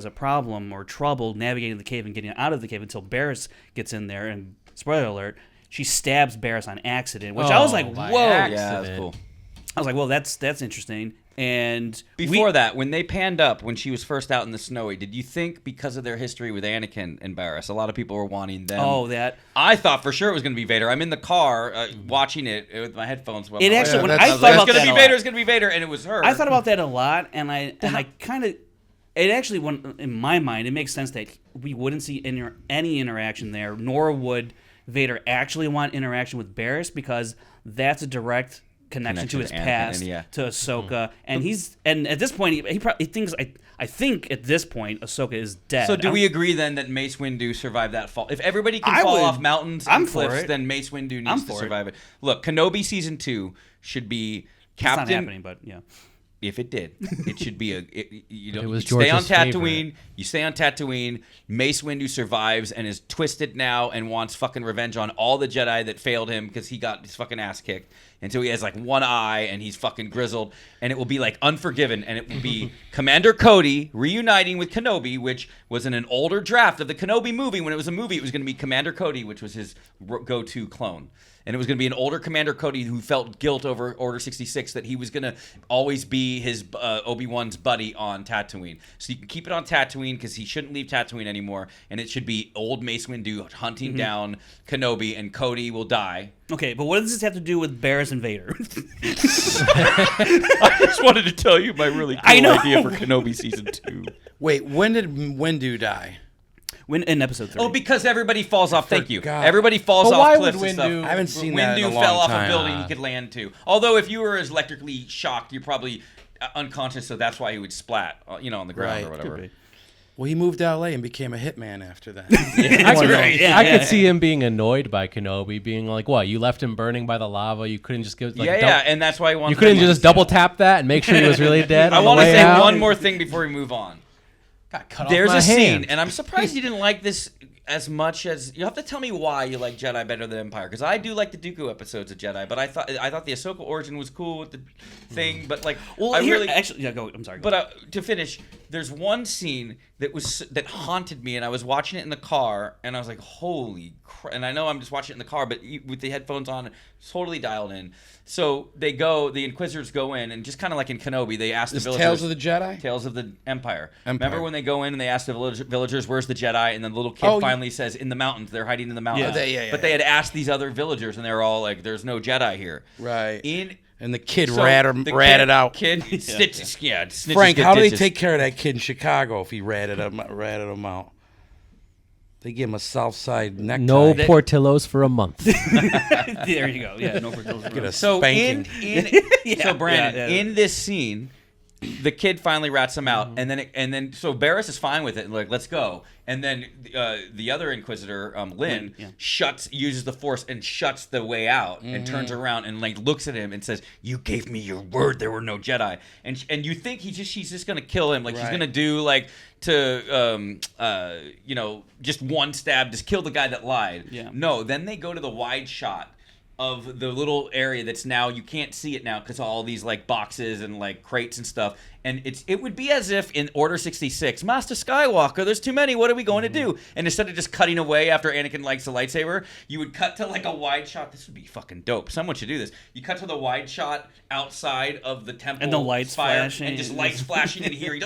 A: a problem or trouble navigating the cave and getting out of the cave until Barriss gets in there. And spoiler alert, she stabs Barriss on accident, which I was like,
D: by
A: whoa.
D: accident.
B: Yeah, that's cool.
A: I was like, well, that's interesting. And
B: Before that, when they panned up, when she was first out in the snowy, did you think because of their history with Anakin and Barriss, a lot of people were wanting them?
A: Oh, that.
B: I thought for sure it was going to be Vader. I'm in the car watching it with my headphones.
A: It actually, when
C: that's-
A: I
C: I was
A: thought
C: like,
A: about
B: it's going
A: that
B: to
A: a
B: be Vader.
A: lot.
B: It's going to be Vader, and it was her.
A: I thought about that a lot, and I kind of, it actually went in my mind. It makes sense that we wouldn't see any interaction there, nor would Vader actually want interaction with Barriss, because that's a direct connection to his
B: to Anakin,
A: past,
B: and yeah.
A: to Ahsoka, and at this point he probably thinks I think at this point Ahsoka is dead.
B: So do we agree then that Mace Windu survived that fall? If everybody can
A: I
B: fall
A: would-
B: off mountains
A: I'm
B: and
A: for
B: cliffs,
A: it.
B: then Mace Windu
A: I'm
B: needs to
A: for it.
B: survive it. Look, Kenobi season 2 should be
A: It's not
B: Captain.
A: happening, but yeah.
B: If it did, it should be
D: It was
B: you stay on
D: George's
B: Tatooine.
D: favorite.
B: You stay on Tatooine. Mace Windu survives and is twisted now and wants fucking revenge on all the Jedi that failed him because he got his fucking ass kicked. And so he has like one eye and he's fucking grizzled. And it will be like Unforgiven. And it will be Commander Cody reuniting with Kenobi, which was in an older draft of the Kenobi movie. When it was a movie, it was going to be Commander Cody, which was his go-to clone. And it was going to be an older Commander Cody who felt guilt over Order 66 that he was going to always be his Obi-Wan's buddy on Tatooine. So you can keep it on Tatooine because he shouldn't leave Tatooine anymore. And it should be old Mace Windu hunting down Kenobi, and Cody will die.
A: Okay, but what does this have to do with Barriss and Vader?
B: I just wanted to tell you my really
A: I
B: cool
A: know.
B: idea for Kenobi Season 2.
C: Wait, when did Windu die?
A: When in episode 3.
B: Oh, because everybody falls off. Thank you.
C: forgot.
B: Everybody falls
D: But
B: off
D: why
B: cliffs
D: would
B: and stuff.
D: Windu-
C: I haven't seen that in a
B: Windu
C: long
B: fell off
C: time.
B: a building he could land to. Although if you were as electrically shocked, you're probably unconscious, so that's why he would splat, on the ground
C: Right.
B: or whatever.
A: Could be.
C: Well, he moved to LA and became a hitman after that.
A: That's right. Yeah,
D: I
A: yeah.
D: could see him being annoyed by Kenobi, being like, "What? You left him burning by the lava? You couldn't just give like
B: And that's why he wanted.
D: you couldn't
B: to
D: just double tap that and make sure he was really dead."
B: I
D: on the
B: want to
D: way
B: say
D: out?
B: one more thing before we move on.
D: Got cut
B: There's
D: off my
B: a scene,
D: hand.
B: and I'm surprised you didn't like this as much as you have to tell me why you like Jedi better than Empire, because I do like the Dooku episodes of Jedi, but I thought the Ahsoka origin was cool with the thing, but like
A: Well,
B: I
A: here,
B: really
A: actually, yeah, go. I'm sorry. Go.
B: But to finish, there's one scene that haunted me, and I was watching it in the car, and I was like, "Holy crap!" And I know I'm just watching it in the car, but with the headphones on, totally dialed in. So the Inquisitors go in, and just kind of like in Kenobi, they ask the
C: This
B: villagers.
C: Tales of the Jedi?
B: Tales of the Empire.
C: Empire.
B: Remember when they go in and they ask the villagers, "Where's the Jedi?" And then the little kid
C: Oh,
B: finally says, "In the mountains. They're hiding in the mountains."
C: Yeah.
B: But they had asked these other villagers, and they were all like, "There's no Jedi here."
C: Right.
B: In
C: And the kid
B: so
C: ratted
B: the
C: out.
B: Kid snitches. Yeah, snitches
C: Frank,
B: get
C: how do they
B: ditches.
C: take care of that kid in Chicago if he ratted him out? They give him a South Side necktie.
D: No Portillos for a month.
A: There you go. Yeah, no Portillo's.
C: Get a
B: So
C: spanking.
B: so Brandon,
A: yeah.
B: in this scene, the kid finally rats him out, and then so Barriss is fine with it, and like, let's go. And then the other Inquisitor, Lynn, uses the Force and shuts the way out, and turns around and like looks at him and says, "You gave me your word there were no Jedi." And you think she's just gonna kill him, like she's
C: Right.
B: gonna do like just one stab, just kill the guy that lied.
A: Yeah.
B: No, then they go to the wide shot of the little area that's now you can't see it now because all these like boxes and like crates and stuff, and it would be as if in Order 66, Master Skywalker, there's too many, what are we going to do? And instead of just cutting away after Anakin likes the lightsaber, you would cut to like a wide shot. This would be fucking dope. Someone should do this. You cut to the wide shot outside of the temple
A: And the lights
B: spire,
A: flashing.
B: and just lights flashing and hearing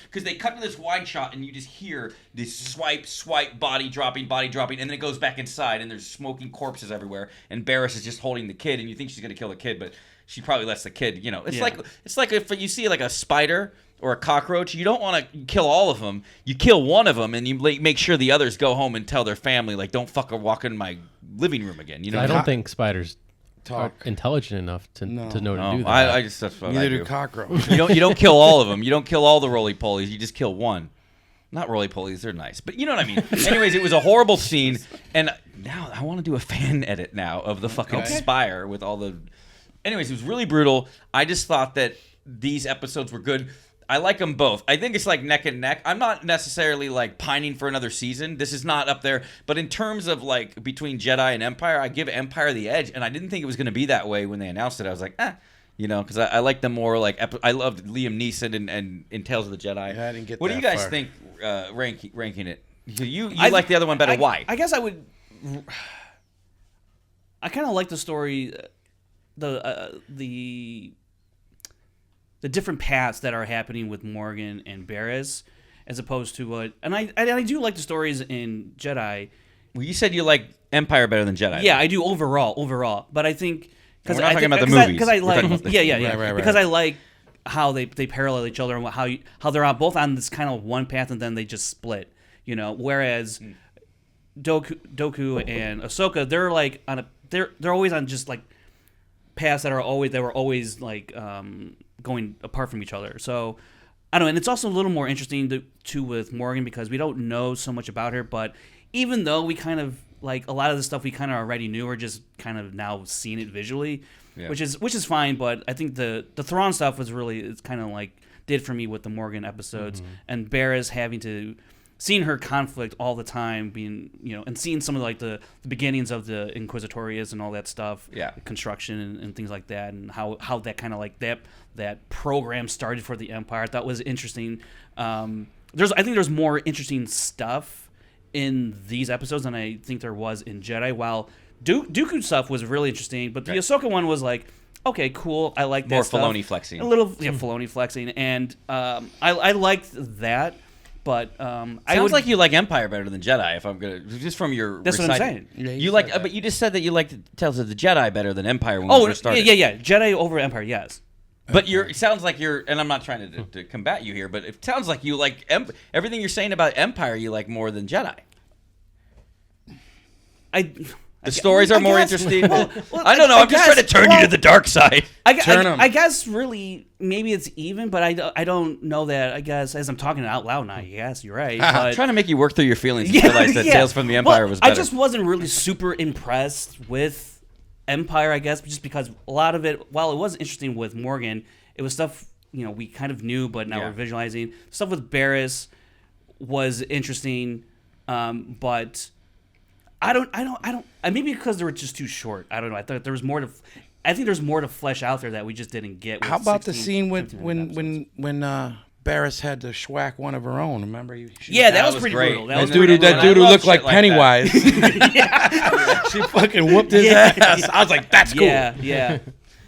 B: because they cut to this wide shot and you just hear this swipe, body dropping, and then it goes back inside and there's smoking corpses everywhere, and Barriss is just holding the kid, and you think she's gonna kill the kid, but she probably lets the kid. It's like if you see like a spider or a cockroach, you don't want to kill all of them. You kill one of them, and you make sure the others go home and tell their family, like, don't fucking walk in my living room again. You know,
D: I don't think spiders
C: talk.
D: intelligent enough to know to do that.
B: I just that's what I
C: Neither
B: do.
C: do cockroaches.
B: You don't kill all of them. You don't kill all the roly-polies. You just kill one. Not roly-polies. They're nice. But you know what I mean. Anyways, it was a horrible scene. And now I want to do a fan edit now of the fucking spire with all the... Anyways, it was really brutal. I just thought that these episodes were good. I like them both. I think it's like neck and neck. I'm not necessarily like pining for another season. This is not up there. But in terms of like between Jedi and Empire, I give Empire the edge. And I didn't think it was going to be that way when they announced it. I was like, you know, because I like them more like I loved Liam Neeson and in Tales of the Jedi.
C: Yeah, I didn't get
B: what do
C: that
B: you guys
C: far.
B: think ranking it? You like the other one better. Why?
A: I guess I would. I kind of like the story, the different paths that are happening with Morgan and Barriss, as opposed to what. And I do like the stories in Jedi.
B: Well, you said you like Empire better than Jedi.
A: Yeah, I do overall. But I think
B: we're not talking about the movies.
A: Because I
B: We're talking
A: like
B: about the-
C: Right.
A: because I like how they parallel each other and how they're both on this kind of one path and then they just split. You know, whereas Dooku and Ahsoka, they're like they're always on just like paths that were always like going apart from each other. So I don't know, and it's also a little more interesting too with Morgan because we don't know so much about her, but even though we kind of like a lot of the stuff we kind of already knew, we're just kind of now seeing it visually, which is fine. But I think the Thrawn stuff was really it's kind of like did for me with the Morgan episodes and Barriss having to seeing her conflict all the time, being and seeing some of like the beginnings of the Inquisitorius and all that stuff, construction and things like that, and how that kind of like that program started for the Empire. I thought was interesting. I think there's more interesting stuff in these episodes than I think there was in Jedi. While Dooku stuff was really interesting, but the Ahsoka one was like, okay, cool. I like that
B: more
A: stuff.
B: Filoni flexing.
A: A little Filoni flexing, and I liked that. But
B: sounds like you like Empire better than Jedi. If I'm gonna just from your
A: that's what I'm saying.
C: Yeah,
B: you like, but you just said that you liked Tales of the Jedi better than Empire when we first started.
A: Yeah. Jedi over Empire, yes.
B: But it sounds like you're, and I'm not trying to combat you here, but it sounds like you like everything you're saying about Empire. You like more than Jedi. The stories are more interesting.
A: Well,
B: I don't know. I'm just trying to turn you to the dark side.
A: I guess really maybe it's even, but I don't know that. I guess as I'm talking out loud now, yes, you're right.
B: I'm
A: But
B: trying to make you work through your feelings and realize that Tales from the Empire was better.
A: I just wasn't really super impressed with Empire, I guess, just because a lot of it, while it was interesting with Morgan, it was stuff we kind of knew, but now we're visualizing. Stuff with Barriss was interesting, but I don't. Maybe because they were just too short. I don't know. I thought there was more to. I think there's more to flesh out there that we just didn't get. With
C: How about the
A: 16,
C: scene when
A: 17 episodes.
C: Barriss had to schwack one of her own? Remember?
A: That was
B: was
A: pretty
B: great.
A: brutal.
C: That dude who looked like Pennywise. She fucking whooped his ass. I was like, that's cool.
A: Yeah.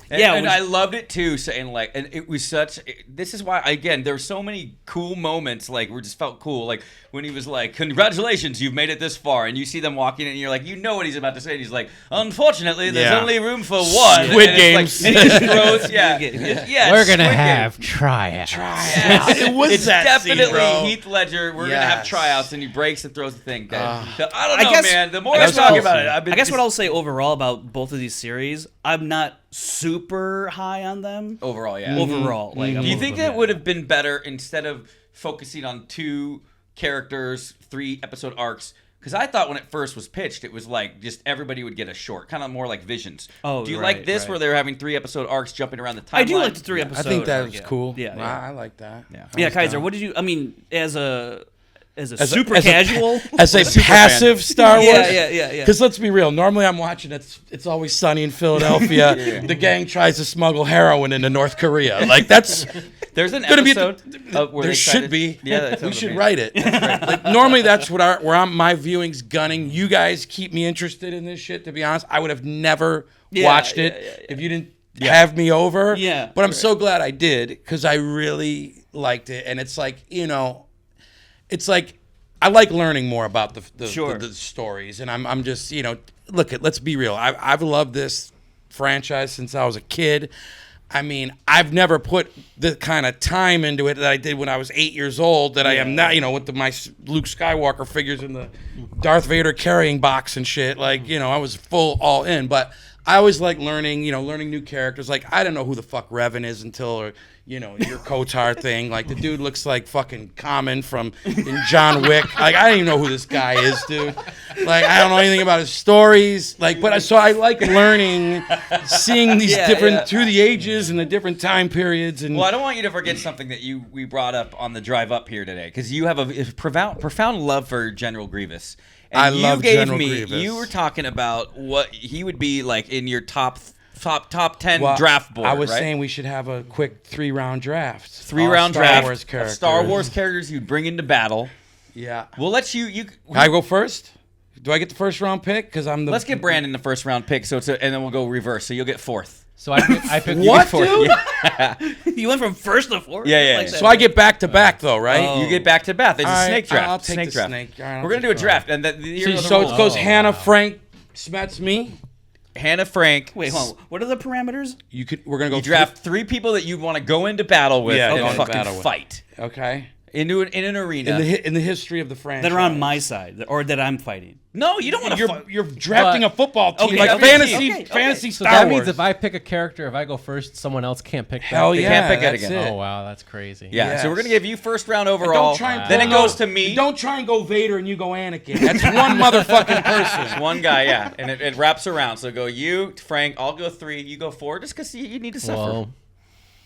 B: And I loved it too. And it was such. This is why there's so many cool moments. Like we just felt cool. Like when he was like, "Congratulations, you've made it this far," and you see them walking, and you're like, you know what he's about to say. And he's like, "Unfortunately, there's only room for one."
C: Squid
B: and
C: Games.
B: Like, and he just throws,
D: We're gonna have tryouts.
C: It was
B: It's
C: that
B: definitely
C: scene, bro.
B: Heath Ledger. We're gonna have tryouts, and he breaks and throws the thing. I don't know,
A: guess-
B: man. The more
A: I
B: I
A: guess
B: talk
A: what
B: about it,
A: I guess what I'll say overall about both of these series, I'm not super high on them.
B: overall, yeah.
A: Overall, like,
B: Do you think that would have been better instead of focusing on 2 characters, 3 episode arcs? Because I thought when it first was pitched, it was like just everybody would get a short, kind of more like Visions.
A: Oh,
B: do you
A: right,
B: like this
A: right.
B: where they're having 3 episode arcs jumping around the timeline?
A: I do like the 3
C: I
A: episodes.
C: think that was cool.
A: Yeah.
C: I like that.
A: Yeah, Kaiser, what did you? I mean, as a super casual,
C: as a passive Star Wars.
A: Yeah.
C: Because let's be real. Normally, I'm watching It's Always Sunny in Philadelphia. The gang tries to smuggle heroin into North Korea. Like that's
B: There's an
C: gonna be.
B: episode.
C: There should be.
B: Yeah,
C: we should write it. Like, normally, that's what my viewing's gunning. You guys keep me interested in this shit. To be honest, I would have never watched it if you didn't have me over.
A: Yeah,
C: but I'm so glad I did because I really liked it, and it's like it's like I like learning more about the stories, and I'm just let's be real. I've loved this franchise since I was a kid. I mean, I've never put the kind of time into it that I did when I was 8 years old. That I am now, with my Luke Skywalker figures in the Darth Vader carrying box and shit. Like, I was full all in. But I always like learning new characters. Like, I don't know who the fuck Revan is until, your KOTOR thing. Like, the dude looks like fucking Common in John Wick. Like, I don't even know who this guy is, dude. Like, I don't know anything about his stories. Like, so I like learning, seeing these through the ages and the different time periods. And
B: well, I don't want you to forget something that we brought up on the drive up here today, because you have a profound love for General Grievous. And
C: I love General Grievous.
B: You were talking about what he would be like in your top 10 draft board.
C: I was
B: right?
C: saying we should have a quick 3-round draft.
B: 3-round
C: Star
B: draft
C: Wars characters.
B: of Star Wars characters you'd bring into battle.
C: Yeah.
B: We'll let you.
C: Can I go first? Do I get the first round pick? Because I'm the.
B: Let's get Brandon the first round pick, and then we'll go reverse. So you'll get fourth.
D: So I picked
C: What,
B: fourth.
C: dude?
B: Yeah.
A: You went from first to fourth.
B: Yeah.
A: Like that.
C: So I get back to back though, right?
A: Oh.
B: You get back to back. There's
C: All
B: a
C: right,
B: snake draft.
C: I'll take
B: snake
C: the
B: draft.
C: snake. All right, I'll
B: We're gonna do
C: take
B: a
C: the
B: draft, and
C: So it goes Hannah, Frank, Smets, me.
B: Hannah, Frank.
A: Wait, hold on. What are the parameters?
C: We're gonna go.
B: You draft 3 people that you want to go into battle with
C: Yeah,
B: and
C: go into
B: fucking
C: battle with.
B: fight
C: Okay.
B: in an arena.
C: In the history of the franchise.
A: That are on my side, or that I'm fighting.
B: No, you don't want to.
C: You're drafting a football team
A: Okay,
C: like
A: okay,
C: fantasy
A: okay.
C: fantasy
D: So
C: Star
D: that
C: Wars.
D: means if I pick a character, if I go first, someone else can't pick that.
C: Hell
B: They
C: yeah,
B: can't pick it
C: that's
B: again.
C: it.
D: Oh wow, that's crazy.
B: Yeah,
C: Yes.
B: so we're gonna give you first round
C: And
B: overall.
C: don't try and
B: then it
C: pull
B: goes to me.
C: Don't try and go Vader and you go Anakin. That's one motherfucking person.
B: It's one guy, yeah, and it wraps around. So go you, Frank. I'll go 3. You go 4. Just because you need to suffer.
D: Well,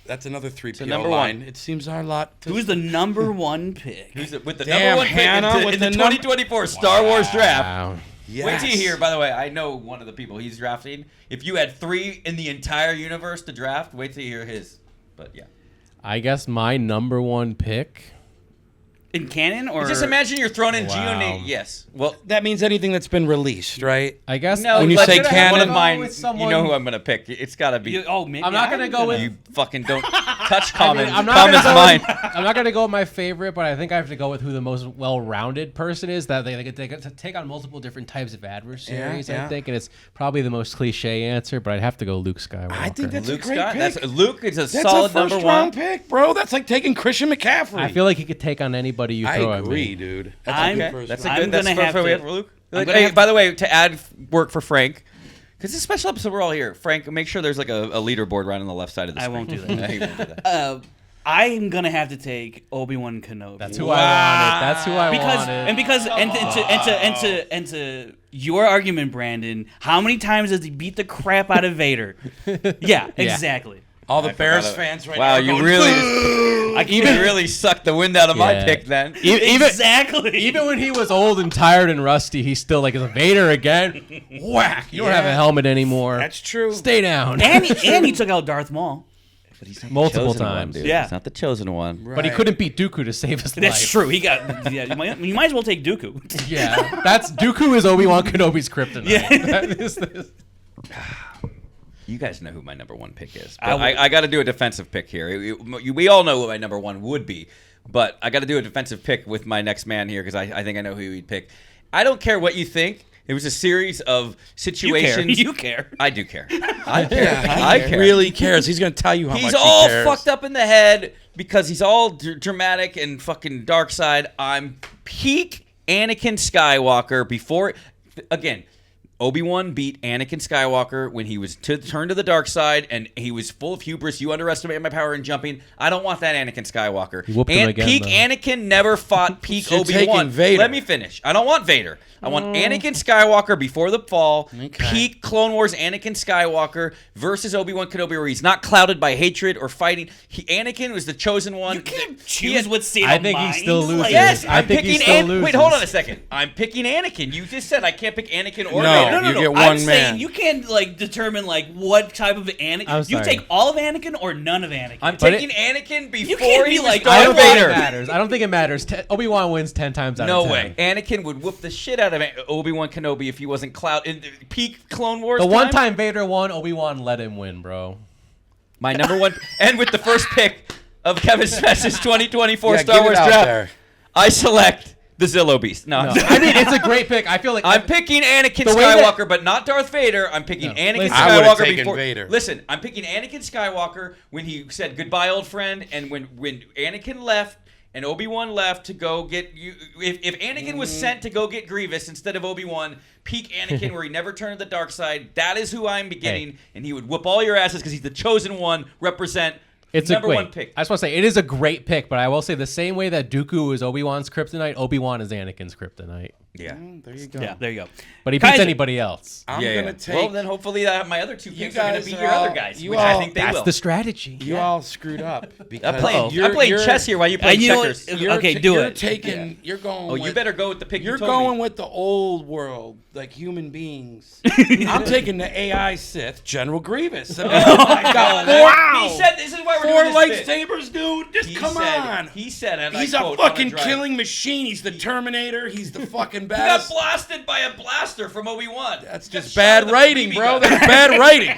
C: That's another 3PO
B: number
C: line.
B: one.
C: It seems our lot.
A: Who's the number 1 pick?
B: Who's it, with the
C: Damn,
B: number 1
C: Hannah,
B: pick
C: with
B: in the
C: the num-
B: 2024 Star Wars draft?
D: wow.
C: Yes.
B: Wait till you hear. By the way, I know one of the people he's drafting. If you had 3 in the entire universe to draft, wait till you hear his. But yeah,
D: I guess my number 1 pick.
A: In canon, or
B: just imagine you're thrown in
D: Wow.
B: Yes. Well,
C: That means anything that's been released, right?
D: I guess
B: no.
C: When you
B: but
C: say
B: should I have one of
C: canon-
B: mine,
D: With
B: you
D: someone-
B: know who I'm gonna pick. It's gotta be.
A: maybe
D: I'm not
A: I
D: gonna
A: was
D: go with-
B: You fucking don't touch Common.
D: I'm not
B: Common's
D: gonna
B: mine.
D: I'm not gonna go with my favorite, but I think I have to go with who the most well-rounded person is. That they get to take on multiple different types of adversaries.
C: Yeah,
D: I
C: yeah.
D: think, and it's probably the most cliche answer, but I'd have to go Luke Skywalker.
C: I think that's
B: Luke
C: a great
B: Scott.
C: pick.
B: That's Luke is a
C: That's
B: solid
C: a
B: number
C: first
B: 1.
C: round pick, bro. That's like taking Christian McCaffrey.
D: I feel like he could take on anybody you
C: I
D: throw at
C: agree,
D: me.
C: dude.
A: I'm-
C: good
B: Okay,
C: first
B: that's a
C: round.
B: good.
A: I'm
B: That's
A: gonna have
B: for
A: to-
B: Luke.
A: I'm gonna
B: Hey,
A: have
B: by the way, to add work for Frank, because it's a special episode, we're all here. Frank, make sure there's like a leaderboard right on the left side of the
A: I
B: screen.
A: won't do that.
B: No, you won't do that.
A: I'm gonna have to take Obi-Wan Kenobi.
D: That's who I wanted. That's who I wanted.
A: And to your argument, Brandon, how many times does he beat the crap out of Vader? Yeah, exactly.
C: All the
B: I
C: Bears
B: forgot
C: fans right
B: Wow,
C: now.
B: you
C: going,
B: really, you really sucked the wind out of my
D: Yeah.
B: pick then.
A: Exactly.
D: Even when he was old and tired and rusty, he's still like, is a Vader again? Whack! You don't have a helmet anymore.
C: That's true.
D: Stay down.
A: and he took out Darth Maul.
B: But he's not
D: Multiple
B: the chosen one,
D: times.
B: dude.
A: Yeah.
B: He's not the chosen one.
D: But he couldn't beat Dooku to save his life.
A: That's true. He got. Yeah, you might as well take Dooku.
D: Yeah, that's Dooku is Obi-Wan Kenobi's kryptonite.
A: Yeah.
D: That is this.
B: You guys know who my number 1 pick is. But I got to do a defensive pick here. We all know what my number 1 would be, but I got to do a defensive pick with my next man here because I think I know who he'd pick. I don't care what you think. It was a series of situations.
A: You care.
B: I do care. I care. I
C: He
B: care.
C: really cares. He's going to tell you how much
B: He's
C: he
B: all
C: cares.
B: fucked up in the head because he's all dramatic and fucking dark side. I'm peak Anakin Skywalker before. Again, Obi-Wan beat Anakin Skywalker when he was turned to the dark side, and he was full of hubris. You underestimated my power in jumping. I don't want that Anakin Skywalker.
D: You whooped him again,
B: peak
D: though.
B: Anakin never fought peak
C: You're
B: Obi-Wan.
C: taking Vader.
B: Let me finish. I don't want Vader. I want Anakin Skywalker before the fall.
C: Okay.
B: Peak Clone Wars Anakin Skywalker versus Obi-Wan Kenobi, where he's not clouded by hatred or fighting. Anakin was the chosen one.
A: You can't
B: He
A: choose
B: had-
A: what's state
D: I
A: of
D: think he
A: mind.
D: still loses.
A: Like,
B: Yes,
D: I
B: I'm
D: think he
B: picking
D: still
B: Wait,
D: loses.
B: hold on a second. I'm picking Anakin. You just said I can't pick Anakin or
C: No.
B: Vader.
C: You get
A: I'm
C: one
A: saying
C: man.
A: you can't like determine like what type of Anakin.
D: I'm
A: You
D: sorry.
A: take all of Anakin or none of Anakin.
B: I'm
D: But
B: taking Anakin before
A: can't
B: he
A: be
B: was
A: like,
D: I
B: Darth
D: don't think it
B: Vader.
D: matters. I don't think it matters. Obi-Wan wins 10 times out
B: No
D: of 10.
B: way. Anakin would whoop the shit out of Obi-Wan Kenobi if he wasn't cloud in peak Clone Wars.
D: The one time Vader won, Obi-Wan let him win, bro.
B: My number 1, and with the first pick of Kevin Smith's 2024
C: Yeah,
B: Star
C: get it
B: Wars
C: out
B: draft,
C: there.
B: I select the Zillow Beast. No,
D: No. I mean, it's a great pick. I feel like
B: I'm picking Anakin
D: The way that-
B: Skywalker, but not Darth Vader. I'm picking Anakin
D: Listen.
C: I would've
B: Skywalker
C: taken
B: before
C: Vader.
B: Listen, I'm picking Anakin Skywalker when he said goodbye, old friend, and when Anakin left and Obi-Wan left to go get you. If Anakin was sent to go get Grievous instead of Obi-Wan, peak Anakin where he never turned to the dark side, that is who I'm beginning, and he would whoop all your asses because he's the chosen one, represent number one pick.
D: I just want to say, it is a great pick, but I will say the same way that Dooku is Obi-Wan's kryptonite, Obi-Wan is Anakin's kryptonite.
B: Yeah.
C: There you go.
A: Yeah, there you go.
D: But he beats
A: Kaiser.
D: anybody else.
C: I'm gonna take.
B: Well, then hopefully my other two picks are going
C: guys
B: to beat
C: are
B: your
C: all-
B: other guys,
C: you
B: which I
C: all-
B: think they
D: That's
B: will.
D: the strategy.
C: You all screwed up because
B: I'm playing chess here while you play
A: you know
B: checkers.
A: what?
C: You're
A: Okay,
C: ta-
A: do
C: you're
A: it.
C: Taking. You're going.
B: Oh, you
C: with-
B: better go with the pick
C: You're
B: you told
C: going
B: me.
C: with the old world, like human beings. I'm taking the AI Sith, General Grievous. I mean, I got
B: Wow. He said, this is why we're
C: 4
B: doing this bit.
C: lightsabers, dude. Just
B: He
C: come
B: said,
C: on.
B: He said, and
C: He's
B: I
C: a
B: quote,
C: fucking
B: on a drive,
C: killing machine. He's the Terminator. He's the fucking
B: He got
C: best.
B: blasted by a blaster from Obi-Wan.
C: That's
B: He got
C: just
B: shot
C: bad
B: with a
C: writing,
B: BB
C: bro.
B: gun.
C: That's bad writing.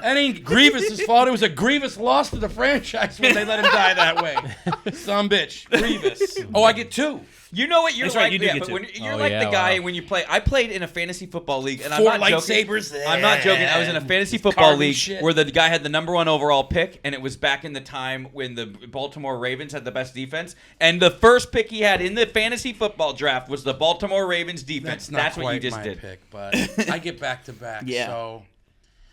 C: That ain't Grievous's fault. It was a Grievous loss to the franchise when they let him die that way. Some bitch. Grievous. Oh, I get 2.
B: You know what you're
A: That's
B: like,
A: right, you do
B: yeah,
A: get
B: but
A: to.
B: when you're
D: Oh,
B: like
D: yeah,
B: the guy
D: wow.
B: when you play. I played in a fantasy football league, and I'm
C: 4
B: not joking.
C: lightsabers.
B: I'm not joking. I was in a fantasy football
C: Carbon
B: league
C: shit.
B: where the guy had the number 1 overall pick, and it was back in the time when the Baltimore Ravens had the best defense. And the first pick he had in the fantasy football draft was the Baltimore Ravens defense.
C: That's not
B: That's
C: quite
B: what you just
C: my
B: did.
C: pick, but I get back to back.
A: Yeah.
C: So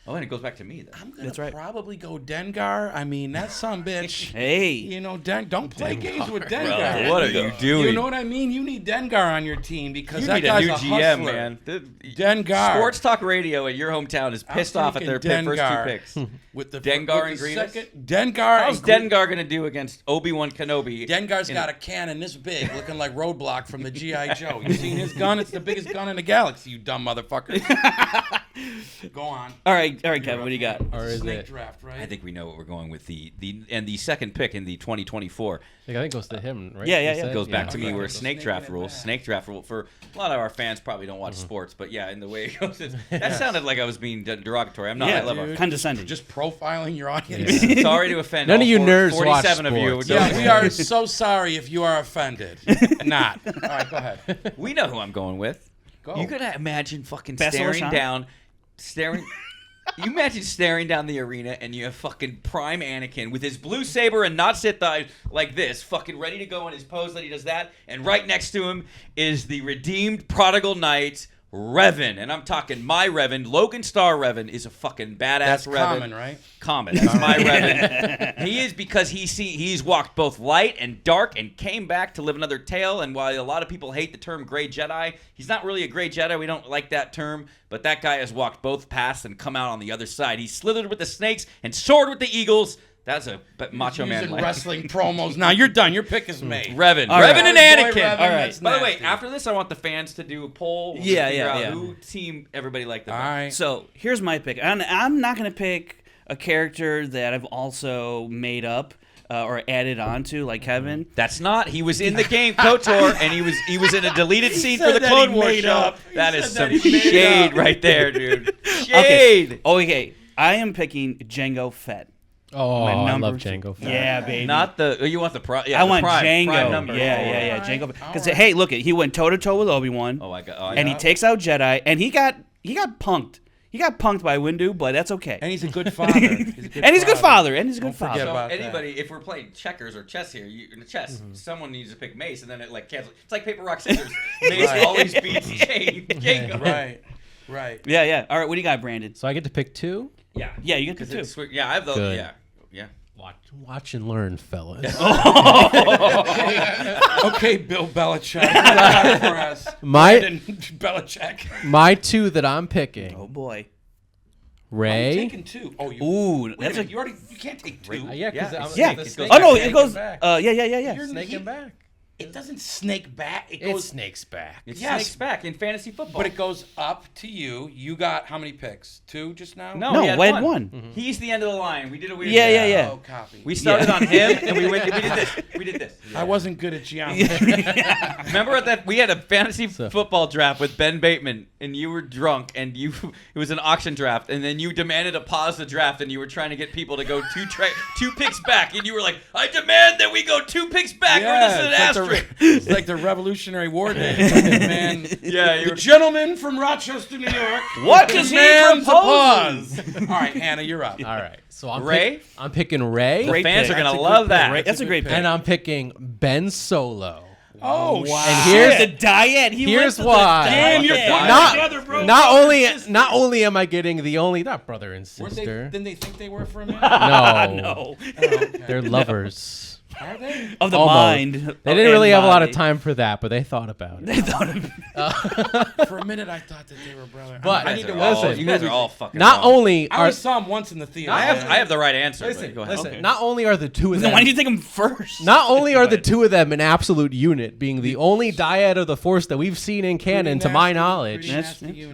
B: Oh, and it goes back to me then.
C: I'm gonna
A: That's right.
C: probably go Dengar. I mean, that son bitch.
A: Hey.
C: You know, don't play games with
B: Bro,
C: Dengar.
B: what are you doing?
C: You know what I mean? You need Dengar on your team because
B: You
C: that
B: need a
C: guy's
B: new
C: a
B: GM,
C: hustler.
B: man.
C: Dengar.
B: Sports talk radio at your hometown is pissed off at their
C: taking
B: first 2
C: Dengar.
B: picks.
C: With the
B: Dengar
C: with
B: and
C: the
B: Grievous?
C: second- Dengar.
B: How's
C: and
B: Dengar going to do against Obi-Wan Kenobi?
C: Dengar's got a cannon this big, looking like Roadblock from the G.I. Joe. You seen his gun? It's the biggest gun in the galaxy, you dumb motherfucker. Go on.
A: All right, Kevin, what do you got?
D: Or is
C: Snake
D: it?
C: draft, right?
B: I think we know what we're going with the second pick in the 2024
D: I think it goes to him, right?
A: Yeah, yeah,
D: You
A: yeah.
D: said?
B: goes back to me
C: okay.
B: where
C: So
B: snake
C: snaking
B: draft
C: it
B: rules.
C: back.
B: Snake draft rule for a lot of our fans probably don't watch sports, but yeah, in the way it goes, that sounded like I was being derogatory. I'm not. I love our
C: dude.
A: condescending.
C: Just profiling your audience.
B: Sorry to offend
D: None
B: all
D: of you nerds watch
B: 47 of you.
D: sports.
C: Yeah, we are so sorry if you are offended. Not. All right, go ahead.
B: We know who I'm going with.
C: Go.
B: You gotta imagine fucking
A: Bastila
B: staring
A: Shan?
B: down. You imagine staring down the arena and you have fucking prime Anakin with his blue saber and not Sith eyes like this, fucking ready to go in his pose that he does that, and right next to him is the redeemed prodigal knight Revan, and I'm talking my Revan. Logan Star Revan is a fucking badass
C: That's
B: Revan.
C: common, right?
B: Common. That's my Revan. He is because he's walked both light and dark and came back to live another tale. And while a lot of people hate the term gray Jedi, he's not really a gray Jedi. We don't like that term. But that guy has walked both paths and come out on the other side. He slithered with the snakes and soared with the eagles. That's a macho man.
C: Using
B: life.
C: wrestling promos. Now you're done. Your pick is made.
B: Revan.
A: All
B: Revan
A: right.
B: and
C: Boy,
B: Anakin.
C: Revan,
A: All right.
C: that's
B: By the way,
C: nasty.
B: after this, I want the fans to do a poll.
A: Yeah,
B: figure
A: yeah,
B: out
A: yeah.
B: Who team everybody liked the
C: All
B: best.
C: right.
A: So here's my pick. And I'm not going to pick a character that I've also made up or added onto, like Kevin.
B: That's not. He was in the game KOTOR, and he was in a deleted scene for
C: said
B: the
C: that
B: Clone
C: he
B: Wars
C: made
B: show.
C: up. He
B: That is
C: said
B: some
C: that he made
B: shade
C: up.
B: right there, dude. Shade.
A: Okay. I am picking Jango Fett.
D: Oh,
A: My
D: I
A: number
D: love
A: two.
D: Django Fett.
A: Yeah, baby.
B: Not the. Oh, you want the prime? Yeah,
A: I
B: the
A: want
B: prime,
A: Django.
B: Prime number.
A: Yeah,
C: All
A: Jango.
C: right.
A: Because
C: All right.
A: hey, look, he went toe to toe with Obi-Wan,
B: Oh, I got.
A: and he takes out Jedi, and he got punked. He got punked by Windu, but that's okay.
C: And he's a good father. He's
A: And he's a good father. And he's a good
C: Don't forget
A: father.
C: about
B: So
C: that.
B: anybody, if we're playing checkers or chess here, in chess, someone needs to pick Mace, and then it like cancels. It's like paper rock scissors. Mace
C: Right.
B: always beats Jango.
C: Right.
A: Yeah. All right, what do you got, Brandon?
D: So I get to pick 2.
B: Yeah.
A: Yeah, you get the
B: 'Cause
A: two.
B: it's- Yeah, I have those.
D: Good.
B: Yeah.
D: Watch and learn, fellas.
C: Okay, Bill Belichick. What do you got for us?
D: My-
C: Brandon Belichick.
D: My 2 that I'm picking:
A: Oh boy.
C: I'm
D: Ray.
C: taking 2. Oh, you.
A: Ooh,
C: Wait a
A: that's
C: minute, you can't take 2.
D: Yeah, because
B: Yeah,
D: I'm
A: Yeah.
B: It
D: snake.
B: goes
A: Oh no,
B: back.
A: it goes.
D: Back.
A: Yeah.
C: You're
D: Snaking back.
C: It doesn't snake back. It
D: It
C: goes.
D: snakes back.
B: It
C: Yes.
B: snakes back in fantasy football.
C: But it goes up to you. You got how many picks? 2 just now?
B: No,
A: No,
B: he had
A: we had
B: one.
A: one.
B: He's the end of the line. We did a weird.
A: Yeah.
C: Oh, copy.
B: We started
A: Yeah.
B: on him, and we did this. We did this.
C: I wasn't good at geometry.
B: Remember that we had a fantasy
D: So-
B: football draft with Ben Bateman, and you were drunk, and it was an auction draft, and then you demanded to pause the draft, and you were trying to get people to go two picks back, and you were like, "I demand that we go 2 picks back, or this is an
C: it's
B: ass
C: like It's like the Revolutionary War Day. Man,
B: Yeah,
C: the gentleman from Rochester, New York.
A: What does he
C: Demands
A: propose?
C: applause. All right, Hannah, you're up.
D: All right. So
B: Ray?
D: I'm picking Ray.
B: The fans are
A: pick.
B: gonna love that.
A: Right, that's a great pick.
D: And I'm picking Ben Solo.
C: Oh,
A: Wow.
D: And here's
A: the diet.
D: here's why.
C: Damn, you're
B: Diet.
D: Not only am I getting the only not brother and
C: Weren't they,
D: sister.
C: didn't they think they were for a minute?
D: No,
A: No.
D: they're lovers.
C: Are they?
A: Of the
D: Almost.
A: mind.
D: They didn't really have a lot of
A: body.
D: time for that, but they thought about it.
A: They thought of
C: For a minute, I thought that they were brothers.
D: But-
C: I need to
D: Listen,
C: watch
B: You guys are all fucking
D: Not
B: wrong.
D: only
C: I
D: are
C: only saw him once in the theater.
B: I have the right answer.
D: listen,
B: but go ahead.
D: listen, not only are the two of
A: Then
D: them
A: why did you take him first?
D: not only are the two of them an absolute unit, being the only dyad of the Force that we've seen in canon, to my knowledge.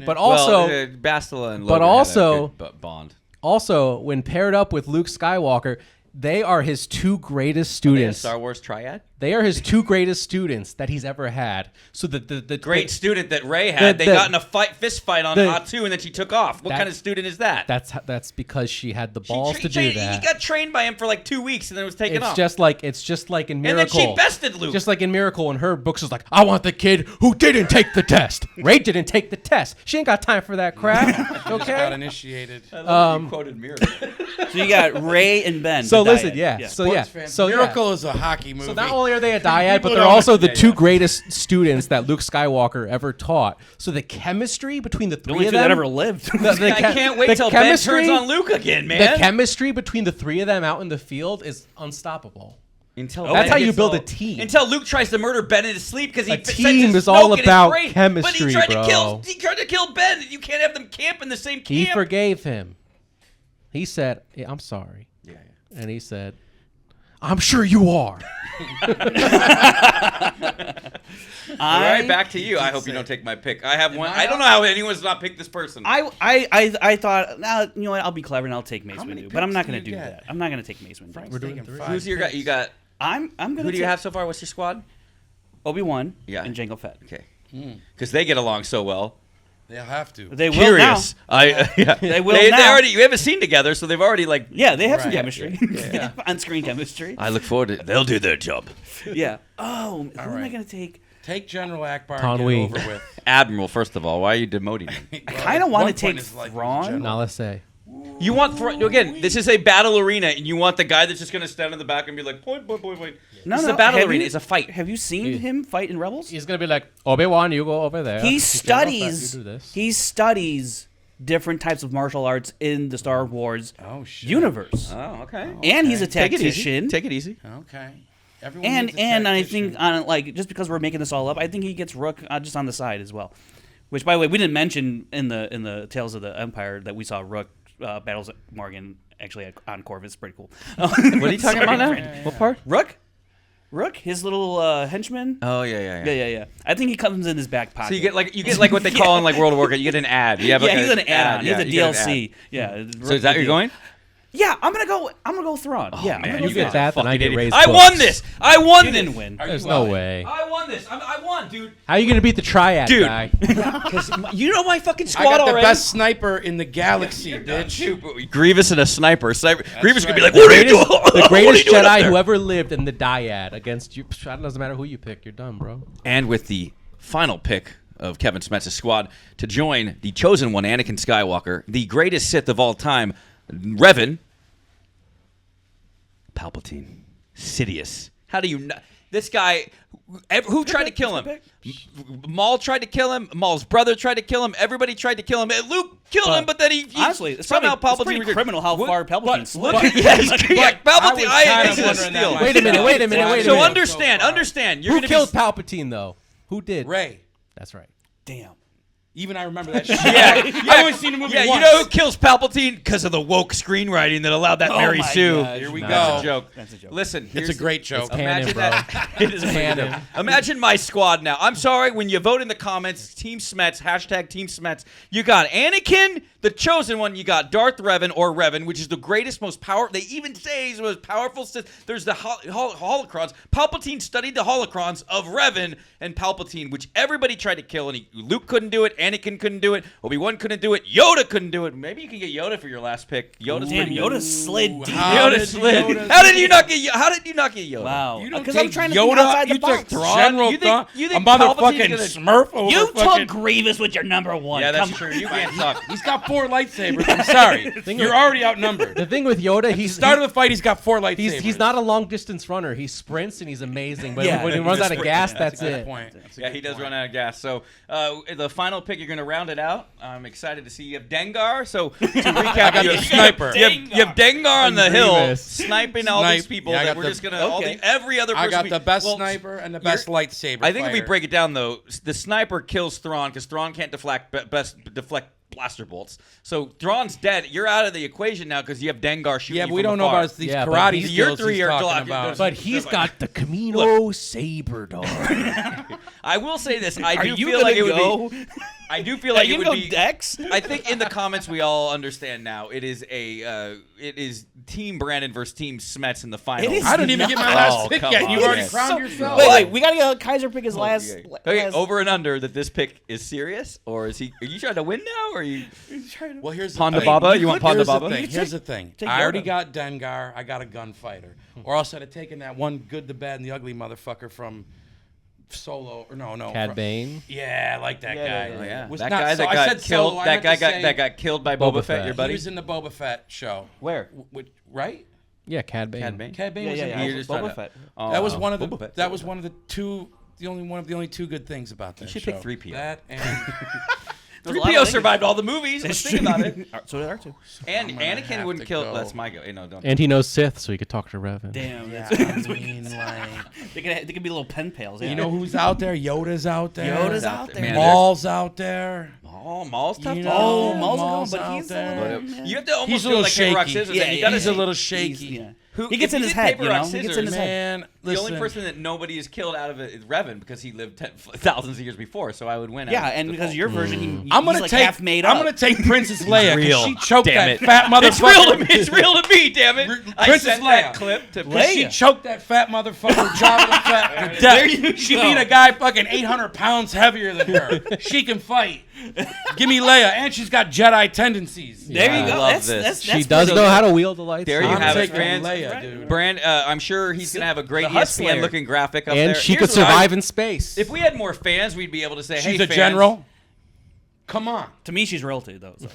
D: But also,
B: well, Bastila and
D: but
B: Logan
D: also-
B: had a good bond.
D: also when paired up with Luke Skywalker, they are his two greatest
B: They had a
D: students.
B: Star Wars triad.
D: They are his two greatest students that he's ever had. So the
B: Great student that Ray had. They got in a fist fight on H2, and then she took off. What kind of student is that?
D: That's because she had the balls to do
B: He
D: that.
B: got trained by him for like 2 weeks, and then it was taken
D: It's
B: off.
D: just like in Miracle.
B: and then she bested Luke.
D: Just like in Miracle, and her books was like, I want the kid who didn't take the test. Ray didn't take the test. She ain't got time for that crap.
C: Got
D: Okay.
C: initiated.
B: I love you quoted Miracle.
A: So you got Ray and Ben.
D: So
A: the
D: listen,
A: diet.
D: yeah. So yeah.
C: Sports fan.
D: So yeah.
C: Miracle is a hockey movie.
D: So not only are they a dyad, but
C: People
D: they're
C: don't-
D: also the two greatest students that Luke Skywalker ever taught. So the chemistry between the
A: The
D: three
A: only
D: of
A: two
D: them
A: that ever lived.
D: the
B: I can't wait
D: the
B: till Ben
D: chemistry-
B: turns on Luke again,
D: The
B: man.
D: chemistry between the three of them out in the field is unstable.
B: Until
D: That's
B: Ben
D: how you
B: gets
D: build a
B: all-
D: team.
B: Until Luke tries to murder Ben in his sleep because he
D: A
B: sends
D: team
B: his
D: is all
B: smoke in his
D: about
B: brain. But
D: chemistry,
B: he tried
D: bro.
B: to kill Ben. You can't have them camp in the same camp.
D: He forgave him. He said, "Yeah, I'm sorry."
B: Yeah.
D: And he said, "I'm sure you are."
B: All right, back to you. I hope you don't take my pick. I have one. I don't know how anyone's not picked this person.
A: I thought, nah, you know what? I'll be clever and I'll take Mace
C: many
A: Windu, but I'm not
C: picks
A: going
C: do
A: to
C: you
A: do
C: get?
A: that. I'm not going to take Mace Windu.
C: Frank's
D: We're doing
C: taking
D: three.
C: 5
B: Who's your guy?
C: picks.
B: You got.
A: I'm going to.
B: Who do you have so far? What's your squad?
A: Obi-Wan
B: Yeah.
A: and Jango Fett.
B: Okay. Because they get along so well.
C: They'll have to.
A: They will
B: Curious.
A: now.
B: Yeah.
A: They will
B: They
A: now.
B: already. We have a scene together, so they've already like.
A: Yeah, they have some
C: Right.
A: chemistry. On-screen chemistry.
B: I look forward to. They'll do their job.
A: Yeah. Oh, who am I
C: right.
A: going to take?
C: Take General Akbar
D: Con
C: and
D: we.
C: get it over with.
B: Admiral, first of all, why are you demoting him?
A: I kind of want to
C: One point
A: take
C: is like
A: Thrawn.
C: general.
D: Now let's say.
B: You want again? This is a battle arena, and you want the guy that's just going to stand in the back and be like, point.
A: No,
B: It's
A: no,
B: a battle
A: have
B: arena.
A: you-
B: It's a fight.
A: Have you seen him fight in Rebels?
D: He's gonna be like, Obi-Wan, you go over there.
A: He
D: You
A: studies.
D: do this.
A: He studies different types of martial arts in the Star Wars
C: Oh, shit.
A: universe,
B: Oh, okay.
A: and he's a
B: Take it easy.
A: tactician.
B: Take it easy.
C: Okay. Everyone
A: And
C: needs a
A: and I
C: tactician.
A: think on like just because we're making this all up, I think he gets Rook just on the side as well. Which, by the way, we didn't mention in the Tales of the Empire that we saw Rook battles Morgan actually on Corvus. Pretty cool.
B: What are you talking about now? What part?
A: Rook, his little henchman.
B: Oh yeah.
A: Yeah. I think he comes in his back pocket.
B: So you get like what they call in like World of Warcraft. You get an ad. You have like
A: he's an add-on.
B: Yeah,
A: he's
B: you
A: a
B: get an
A: DLC.
B: ad.
A: Yeah.
B: So is that where you're going?
A: Yeah, I'm gonna go Thrawn. Yeah, I'm
B: man,
A: gonna
B: you
A: go
D: get
A: Thrawn.
D: that, then I
B: Fucking
D: get
B: idiot.
D: raised.
B: I won this. I won
A: You
B: this.
A: didn't win.
D: There's no way.
B: I won this. I won, dude.
D: How are you gonna beat the triad
B: Dude.
D: guy?
B: Because you know my fucking
C: I
B: squad
C: got the
B: already.
C: best sniper in the galaxy, bitch.
B: Shoot, Grievous and a sniper. Grievous could be
C: right.
B: like, "What are you doing?
D: The
B: What are you
D: greatest
B: doing up
D: Jedi
B: there?"
D: who ever lived in the dyad against you. It doesn't matter who you pick. You're done, bro.
B: And with the final pick of Kevin Smets' squad to join the chosen one, Anakin Skywalker, the greatest Sith of all time, Revan, Palpatine, Sidious. How do you not? This guy, who tried to kill him? Maul tried to kill him. Maul's brother tried to kill him. Everybody tried to kill him. And Luke killed him, but then he
A: Honestly, it's
B: somehow
A: probably,
B: Palpatine.
A: it's pretty criminal how far Palpatine slipped.
B: Palpatine.
C: I was kind of
B: This is
C: wondering that
B: steal.
C: myself.
D: Wait a minute.
B: So understand. You're
D: Who
B: gonna
D: killed
B: be.
D: Palpatine though? Who did?
C: Ray.
D: That's right.
A: Damn.
C: Even I remember that shit.
B: Yeah,
C: I've only seen the movie
B: Yeah,
C: once.
B: you know who kills Palpatine? Because of the woke screenwriting that allowed that Mary
A: my
B: Sue.
A: gosh.
C: Here we
B: That's
C: go.
B: a joke.
A: That's a joke.
B: Listen,
C: It's
B: here's
C: a great joke.
D: Canon,
B: Imagine
D: bro.
B: that. It is a great
D: Canon.
B: joke. Imagine my squad now. I'm sorry, when you vote in the comments, Team Smets, hashtag Team Smets, you got Anakin, The chosen one, you got Darth Revan, which is the greatest, most powerful. They even say he's the most powerful Sith. There's the holocrons. Palpatine studied the holocrons of Revan and Palpatine, which everybody tried to kill, and Luke couldn't do it. Anakin couldn't do it. Obi-Wan couldn't do it. Yoda couldn't do it. Maybe you can get Yoda for your last pick. Yoda's
A: Damn,
B: pretty good.
A: Yoda slid deep.
B: Yoda slid. How did you not get Yoda?
A: Wow.
C: You don't
A: Because
C: take
A: I'm trying to
C: Yoda.
A: think outside
C: You
A: the
C: took
A: box.
C: General
B: You think-
C: Thrawn,
B: you
C: a
B: think
C: motherfucking
B: Palpatine's
C: Smurf over
A: You
C: fucking...
A: took Grievous with your number one.
B: Yeah, that's
A: Come
B: true. You can't talk.
C: He's got 4 lightsabers. I'm sorry. You're already outnumbered.
D: The thing with Yoda, he's
C: Start of the fight, he's got 4 lightsabers.
D: he's not a long distance runner. He sprints and he's amazing. But
A: Yeah,
D: when he
A: he's
D: runs
A: a
D: out of
A: sprint.
D: gas,
A: Yeah,
D: that's
C: Good
D: it.
C: point. That's a
B: Yeah,
C: good
B: he does
C: point.
B: run out of gas. So the final pick, you're going to round it out. I'm excited to see you have Dengar. So to recap,
C: I got
B: you
C: the
B: have-
C: sniper.
B: You have Dengar on the hill
D: Grievous.
B: sniping all these people
C: Yeah, I
B: that
C: got
B: we're
C: the-
B: just going to every other
C: I
B: person.
C: got the best
B: well,
C: sniper and the best lightsaber
B: I think if we
C: fighter.
B: break it down though, the sniper kills Thrawn because Thrawn can't deflect blaster bolts. So Thrawn's dead. You're out of the equation now because you have Dengar shooting.
C: Yeah,
B: you
C: but we
B: from
C: don't know
B: afar.
C: about these
D: Yeah, but
C: karate
D: he's-
B: your
C: skills
B: three
C: he's
B: are
C: talking
B: Glock-
C: about.
D: But he's got the Camino Saber dog.
B: I will say this. I
A: Are
B: do
A: you
B: feel like it
A: gonna
B: would
A: go?
B: be. I do feel
A: Are
B: like
A: you
B: it would
A: gonna go
B: be.
A: Dex?
B: I think in the comments we all understand now. It is Team Brandon versus Team Smets in the final.
A: It is
C: I didn't even get my
B: Oh,
C: last pick
B: come
C: yet.
B: on,
C: You've already
B: man.
C: crowned
A: So-
C: yourself.
A: Wait, we gotta get Kaiser pick his last.
B: Okay,
A: last-
B: over and under that this pick is serious, or is he? Are you trying to win now, or are you?
C: Well, here's the
B: Ponda
C: thing.
B: Baba? You want Ponda
C: Here's the
B: Baba?
C: thing. Here's the thing.
A: take
C: I already
A: Yoda.
C: got Dengar. I got a gunfighter. Or else I'd have taken that one good, the bad, and the ugly motherfucker from Solo. Or no.
D: Cad
C: from-
D: Bane.
C: Yeah, I like that guy.
B: Oh, yeah.
C: Was
B: That
C: not-
B: guy
C: so
B: that
C: I
B: got
C: said
B: killed.
C: Solo, I
B: That
C: meant
B: guy
C: to
B: got
C: say
B: that got killed by
D: Boba
B: Boba Fett.
D: Fett.
B: Your
C: He
B: buddy.
C: was in the Boba Fett show.
B: Where?
C: Right?
D: Yeah, Cad Bane.
B: Cad Bane.
C: Cad Bane
A: Yeah,
C: was
A: yeah,
C: in
A: yeah.
B: You're just trying
A: Boba
B: to-
A: Fett.
B: Oh,
C: That was one of the.
B: Boba Fett.
C: That was one of the two. One of the only two good things about that
B: should
C: show.
B: pick 3PO.
C: That and
B: 3PO survived all the movies. Let's think about it.
A: So did R2.
B: And
C: I'm gonna
B: Anakin
C: have
B: wouldn't
C: to
B: kill.
C: go.
B: That's my go. No, don't.
D: And he knows Sith, so he could talk to Revan.
A: Damn.
C: yeah,
A: That's,
C: I mean, like,
A: they could be little pen pals. Yeah.
C: you know who's out there? Yoda's out there.
A: Yoda's out there.
B: Man,
C: Maul's out there.
B: Oh, Maul's tough.
C: You
B: to
C: know,
A: Oh, Maul's a good one,
C: Maul's
A: but
C: out
A: he's a
C: there.
A: little-
B: But you have to almost
C: He's a
B: do
C: little
B: like paper, rock,
C: shaky.
B: scissors.
A: Yeah,
B: and you
A: yeah,
B: gotta
C: He's
B: say-
C: a little shaky.
A: Yeah.
B: Who,
A: He gets
B: if
A: in
B: you
A: his
B: did
A: head,
B: paper,
A: you
B: rock,
A: know? He gets
B: scissors,
A: in his head.
C: Man,
B: the only
C: listen.
B: person that nobody has killed out of it is Revan because he lived thousands of years before. So I would win.
A: Yeah,
B: out of
A: and because
B: default.
A: your version,
C: I'm gonna
A: he's like
C: take.
A: half made
C: I'm
A: up.
C: gonna take Princess Leia
B: real.
C: because she choked
B: Damn
C: that
B: it.
C: fat motherfucker.
B: It's real to me. It's real to me. Damn it! I
C: Princess
B: sent that
C: Leia.
B: clip to
C: Because she
A: Leia.
C: choked that fat motherfucker, Jabba the Fat to
A: There
C: death.
A: you
C: She
A: go.
C: beat a guy fucking 800 pounds heavier than her. She can fight. Give me Leia, and she's got Jedi tendencies.
A: There
D: Yeah.
A: you
B: I
A: go.
B: love
A: That's,
B: this.
A: that's,
D: She
A: that's
D: does
A: pretty
D: know
A: good.
D: how to wield the lightsaber.
B: There you
C: I'm
B: have it,
C: taking
B: fans.
C: Leia, dude.
B: Brand, I'm sure he's gonna have a great
A: The Hutt
B: ESPN
A: Slayer.
B: looking graphic up
D: And
B: there.
D: she
B: Here's
D: could
B: what I-
D: survive in space.
B: If we had more fans, we'd be able to say,
C: She's
B: "Hey,
C: a
B: fans,
C: general. Come on,
A: To me, she's royalty, though. So,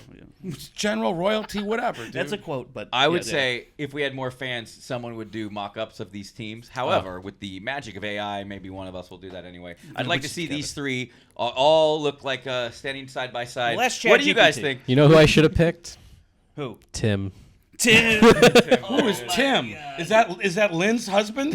A: yeah.
C: general royalty, whatever. Dude.
A: That's a quote, but
B: I would
A: yeah,
B: say if we had more fans, someone would do mock-ups of these teams. However, with the magic of AI, maybe one of us will do that anyway. I'd like to see these three all look like standing side by side.
A: Well, that's
B: What do you guys
A: ChatGPT.
B: think?
D: You know who I should have picked?
A: Who?
D: Tim.
A: Tim.
C: Who is Tim? Is that Lynn's husband?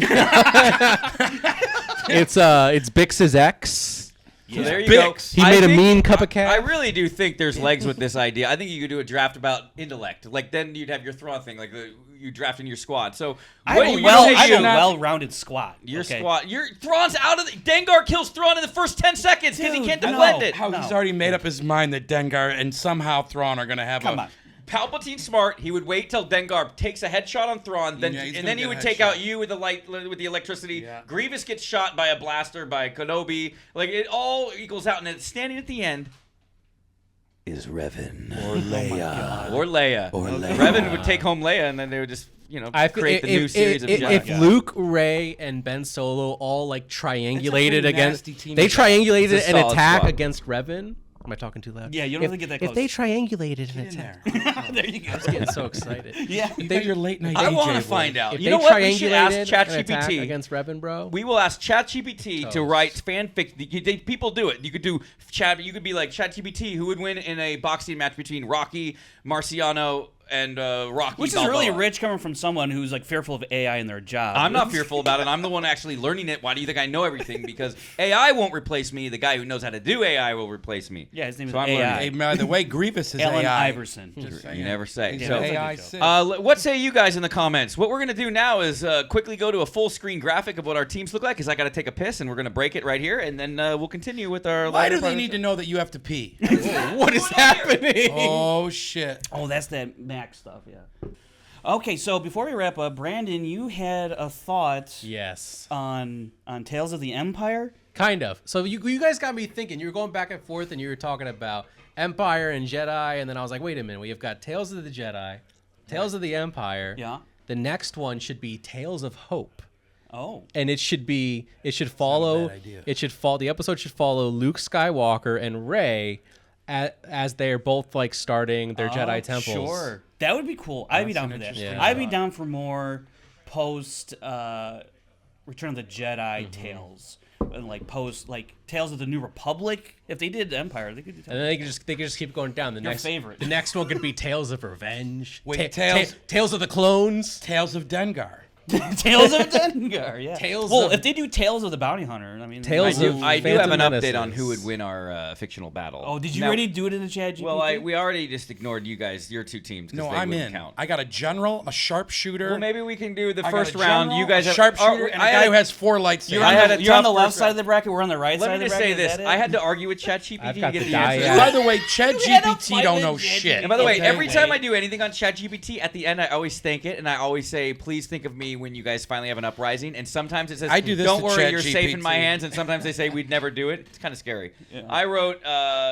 D: It's Bix's ex.
B: So there you
C: Bix.
B: go.
D: He made a
B: think-
D: mean cup of cat.
B: I really do think there's legs with this idea. I think you could do a draft about intellect. Like then you'd have your Thrawn thing, like you draft in your squad. So
A: I have
B: you
A: a
B: say you-
A: well-rounded squad.
B: your
A: okay?
B: squad. Your Thrawn's out of the. Dengar kills Thrawn in the first 10 seconds because he
A: Dude,
B: can't
A: no.
B: defend it.
C: How
A: No.
C: he's already made up his mind that Dengar and somehow Thrawn are gonna have
A: Come
C: a.
A: on.
B: Palpatine's smart. He would wait till Dengar takes a headshot on Thrawn, then
C: Yeah, he's
B: and
C: gonna
B: then he
C: get a
B: would take
C: headshot.
B: out you with the with the electricity.
C: Yeah.
B: Grievous gets shot by a blaster by Kenobi. Like it all equals out, and then standing at the end is Revan or Leia or Leia. Revan would take home Leia, and then they would just create the new series of Jedi.
D: If Luke, Rey, and Ben Solo all like triangulated
C: pretty
D: against,
C: nasty team
D: they
C: to have.
D: triangulated
B: It's a
D: an
B: solid
D: attack
B: squad.
D: against Revan. Am I talking too loud?
A: Yeah, you don't
D: if,
A: have to get that
D: If they
A: close.
D: triangulated an
C: in
D: attack,
C: there.
A: There you go.
D: I'm getting so excited.
A: Yeah.
C: You got your late night.
B: I
C: DJ
B: want to
C: voice.
B: find out.
D: If
B: You
D: they
B: know what? We should ask
D: triangulated an attack
B: ChatGPT.
D: against Revan, bro.
B: We will ask ChatGPT to write fanfic. People do it. You could do chat. You could be like ChatGPT. Who would win in a boxing match between Rocky Marciano and Rocky
A: Which is
B: Balboa.
A: really rich coming from someone who's like fearful of AI in their job.
B: I'm not fearful about it. I'm the one actually learning it. Why do you think I know everything? Because AI won't replace me. The guy who knows how to do AI will replace me.
A: Yeah, his name is
B: I'm
A: AI.
B: learning
C: Hey,
B: it.
C: by the way, Grievous is
A: Alan
C: AI.
A: Iverson.
C: Just saying.
B: You never say.
C: He's
B: So,
C: an
A: that's
C: AI
A: a good
C: Sith.
B: what say you guys in the comments? What we're going to do now is quickly go to a full screen graphic of what our teams look like because I got to take a piss and we're going to break it right here and then we'll continue with our
C: Why
B: lighter
C: do
B: part
C: they
B: of the
C: need
B: show.
C: to know that you have to pee?
D: What is happening?
C: Oh, shit.
A: Oh, that's that Mac stuff, yeah. Okay, so before we wrap up, Brandon, you had a thought
D: Yes.
A: on Tales of the Empire.
D: Kind of. So you guys got me thinking. You were going back and forth, and you were talking about Empire and Jedi, and then I was like, wait a minute. We've got Tales of the Jedi, Tales of the Empire.
A: Yeah.
D: The next one should be Tales of Hope.
A: Oh.
D: And it should follow.
C: bad idea.
D: The episode should follow Luke Skywalker and Rey as they're both like starting their Jedi temples.
A: Sure. That would be cool. I'd be
C: That's
A: down
C: an
A: for that.
C: interesting
A: I'd be
C: thought.
A: down for more post Return of the Jedi tales. And like post like Tales of the New Republic. If they did Empire, they could do
D: And then they could just keep going down.
A: Your favorite.
D: The next one could be Tales of Revenge.
C: Wait, Tales-
D: Tales of the Clones.
C: Tales of Dengar.
A: Tales of Dengar, yeah.
D: Tales
A: if they do Tales of the Bounty Hunter, I mean,
D: Tales of
B: I do have an
D: Phantom
B: update on
D: Menaces.
B: who would win our fictional battle.
A: Oh, did you
B: Now-
A: already do it in the chat GPT?
B: Well, we already just ignored you guys, your two teams. 'Cause
C: No,
B: they
C: I'm
B: wouldn't
C: in.
B: Count.
C: I got a general, a sharpshooter.
B: Well, maybe we can do the
C: I got
B: first
C: a
B: round.
C: general,
B: You guys
C: a
B: have
C: sharpshooter, and a guy who has 4 lightsabers.
B: I had a
A: you're on the
B: tough
A: left
B: first
A: side
B: round.
A: of the bracket. We're on the right
B: Let
A: side
B: me
A: of the
B: just
A: bracket.
B: say
A: Is
B: this:
A: that it?
B: I had to argue with ChatGPT
D: I've
B: to
D: got
B: get
D: the
B: the answer.
D: dyad.
C: By the way,
A: had a
C: ChatGPT
A: fight
C: don't
A: with
C: know
A: ChatGPT.
C: shit.
B: And by the way,
C: okay?
B: every time I do anything on ChatGPT, at the end I always thank it, and I always say, "Please think of me when you guys finally have an uprising." And sometimes it says,
C: I do this
B: "Don't
C: to
B: worry, you're safe in my
C: ChatGPT.
B: hands." And sometimes they say, "We'd never do it." It's kind of scary. I wrote,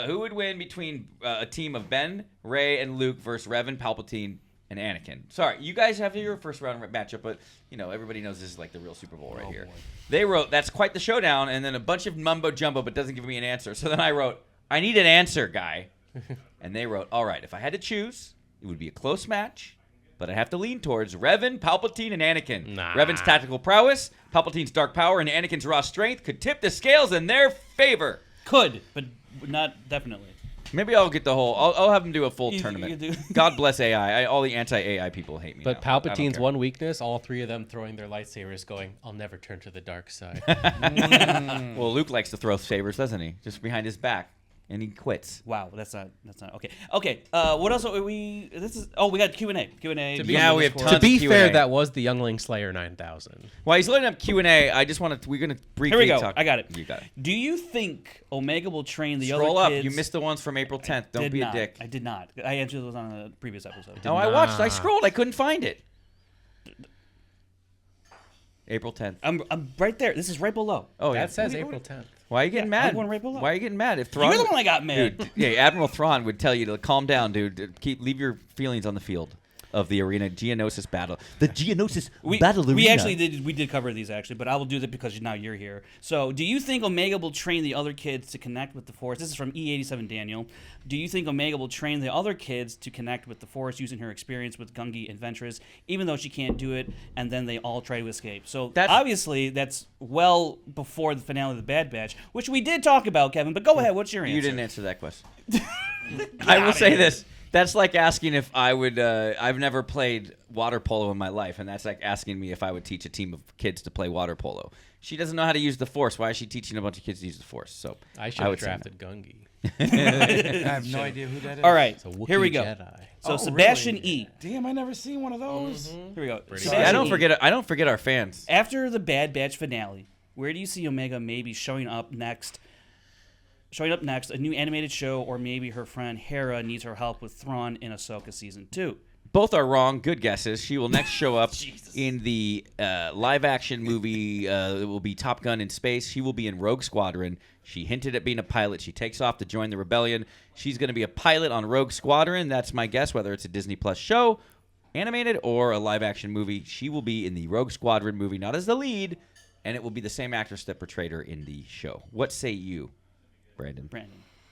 B: "Who would win between a team of Ben, Rey, and Luke versus Revan, Palpatine, and Anakin?" Sorry, you guys have your first round matchup, but everybody knows this is like the real Super Bowl right here.
C: Boy.
B: They wrote, "That's quite the showdown," and then a bunch of mumbo jumbo, but doesn't give me an answer. So then I wrote, "I need an answer, guy." And they wrote, "All right, if I had to choose, it would be a close match, but I have to lean towards Revan, Palpatine, and Anakin.
D: Nah.
B: Revan's tactical prowess, Palpatine's dark power, and Anakin's raw strength could tip the scales in their favor."
A: Could, but not definitely.
B: Maybe I'll get the whole. I'll have them do a full
A: You
B: tournament.
A: do.
B: God bless AI. All the anti-AI people hate me.
D: But
B: now. I don't
D: Palpatine's
B: care.
D: one weakness, all 3 of them throwing their lightsabers, going, "I'll never turn to the dark side."
B: Well, Luke likes to throw sabers, doesn't he? Just behind his back, and he quits.
A: Wow, that's not okay. Okay, what else are we? We got Q&A. Q&A.
B: Yeah, we have tons
D: To be
B: of Q&A.
D: fair, that was the Youngling Slayer 9000.
B: While he's loading up Q&A, I just want to. We're gonna briefly
A: Here we go.
B: talk.
A: I got it.
B: You got it.
A: Do you think Omega will train the
B: Scroll
A: other
B: up.
A: kids?
B: You missed the ones from April 10th. Don't
A: Did
B: be
A: not.
B: a dick.
A: I did not. I answered those on a previous episode.
B: No, I watched. I
D: Nah.
B: scrolled. I couldn't find it. April 10th.
A: I'm right there. This is right below.
B: Oh, yeah.
D: That says April 10th.
B: Why are you getting
A: Yeah, I
B: mad?
A: have one right below.
B: Why are you getting mad? If Thrawn,
A: You're the one that got mad.
B: Dude, yeah, Admiral Thrawn would tell you to calm down, dude. Leave your feelings on the field of the arena. Geonosis battle. The Geonosis battle arena.
A: We actually did cover these actually, but I will do that because now you're here. So, do you think Omega will train the other kids to connect with the Force? This is from E87 Daniel. Do you think Omega will train the other kids to connect with the Force using her experience with Gungi and Ventress, even though she can't do it, and then they all try to escape? So obviously that's well before the finale of the Bad Batch, which we did talk about, Kevin. But go ahead. What's your answer?
B: You didn't answer that question. I will say this. That's like asking if I would. I've never played water polo in my life, and that's like asking me if I would teach a team of kids to play water polo. She doesn't know how to use the Force. Why is she teaching a bunch of kids to use the Force? So
D: I should have
B: would say
D: drafted Gungi.
C: I have no idea who that is.
A: All right,
D: It's a Wookiee
A: here we go.
D: Jedi.
A: So
C: Oh,
A: Sebastian
C: really?
A: E.
C: Damn, I never seen one of those.
A: Here we go.
B: See, I don't forget. I don't forget our fans.
A: After the Bad Batch finale, where do you see Omega maybe showing up next? A new animated show, or maybe her friend Hera needs her help with Thrawn in Ahsoka season 2.
B: Both are wrong. Good guesses. She will next show up in the live-action movie. It will be Top Gun in space. She will be in Rogue Squadron. She hinted at being a pilot. She takes off to join the rebellion. She's going to be a pilot on Rogue Squadron. That's my guess, whether it's a Disney Plus show, animated, or a live-action movie. She will be in the Rogue Squadron movie, not as the lead, and it will be the same actress that portrayed her in the show. What say you, Brandon?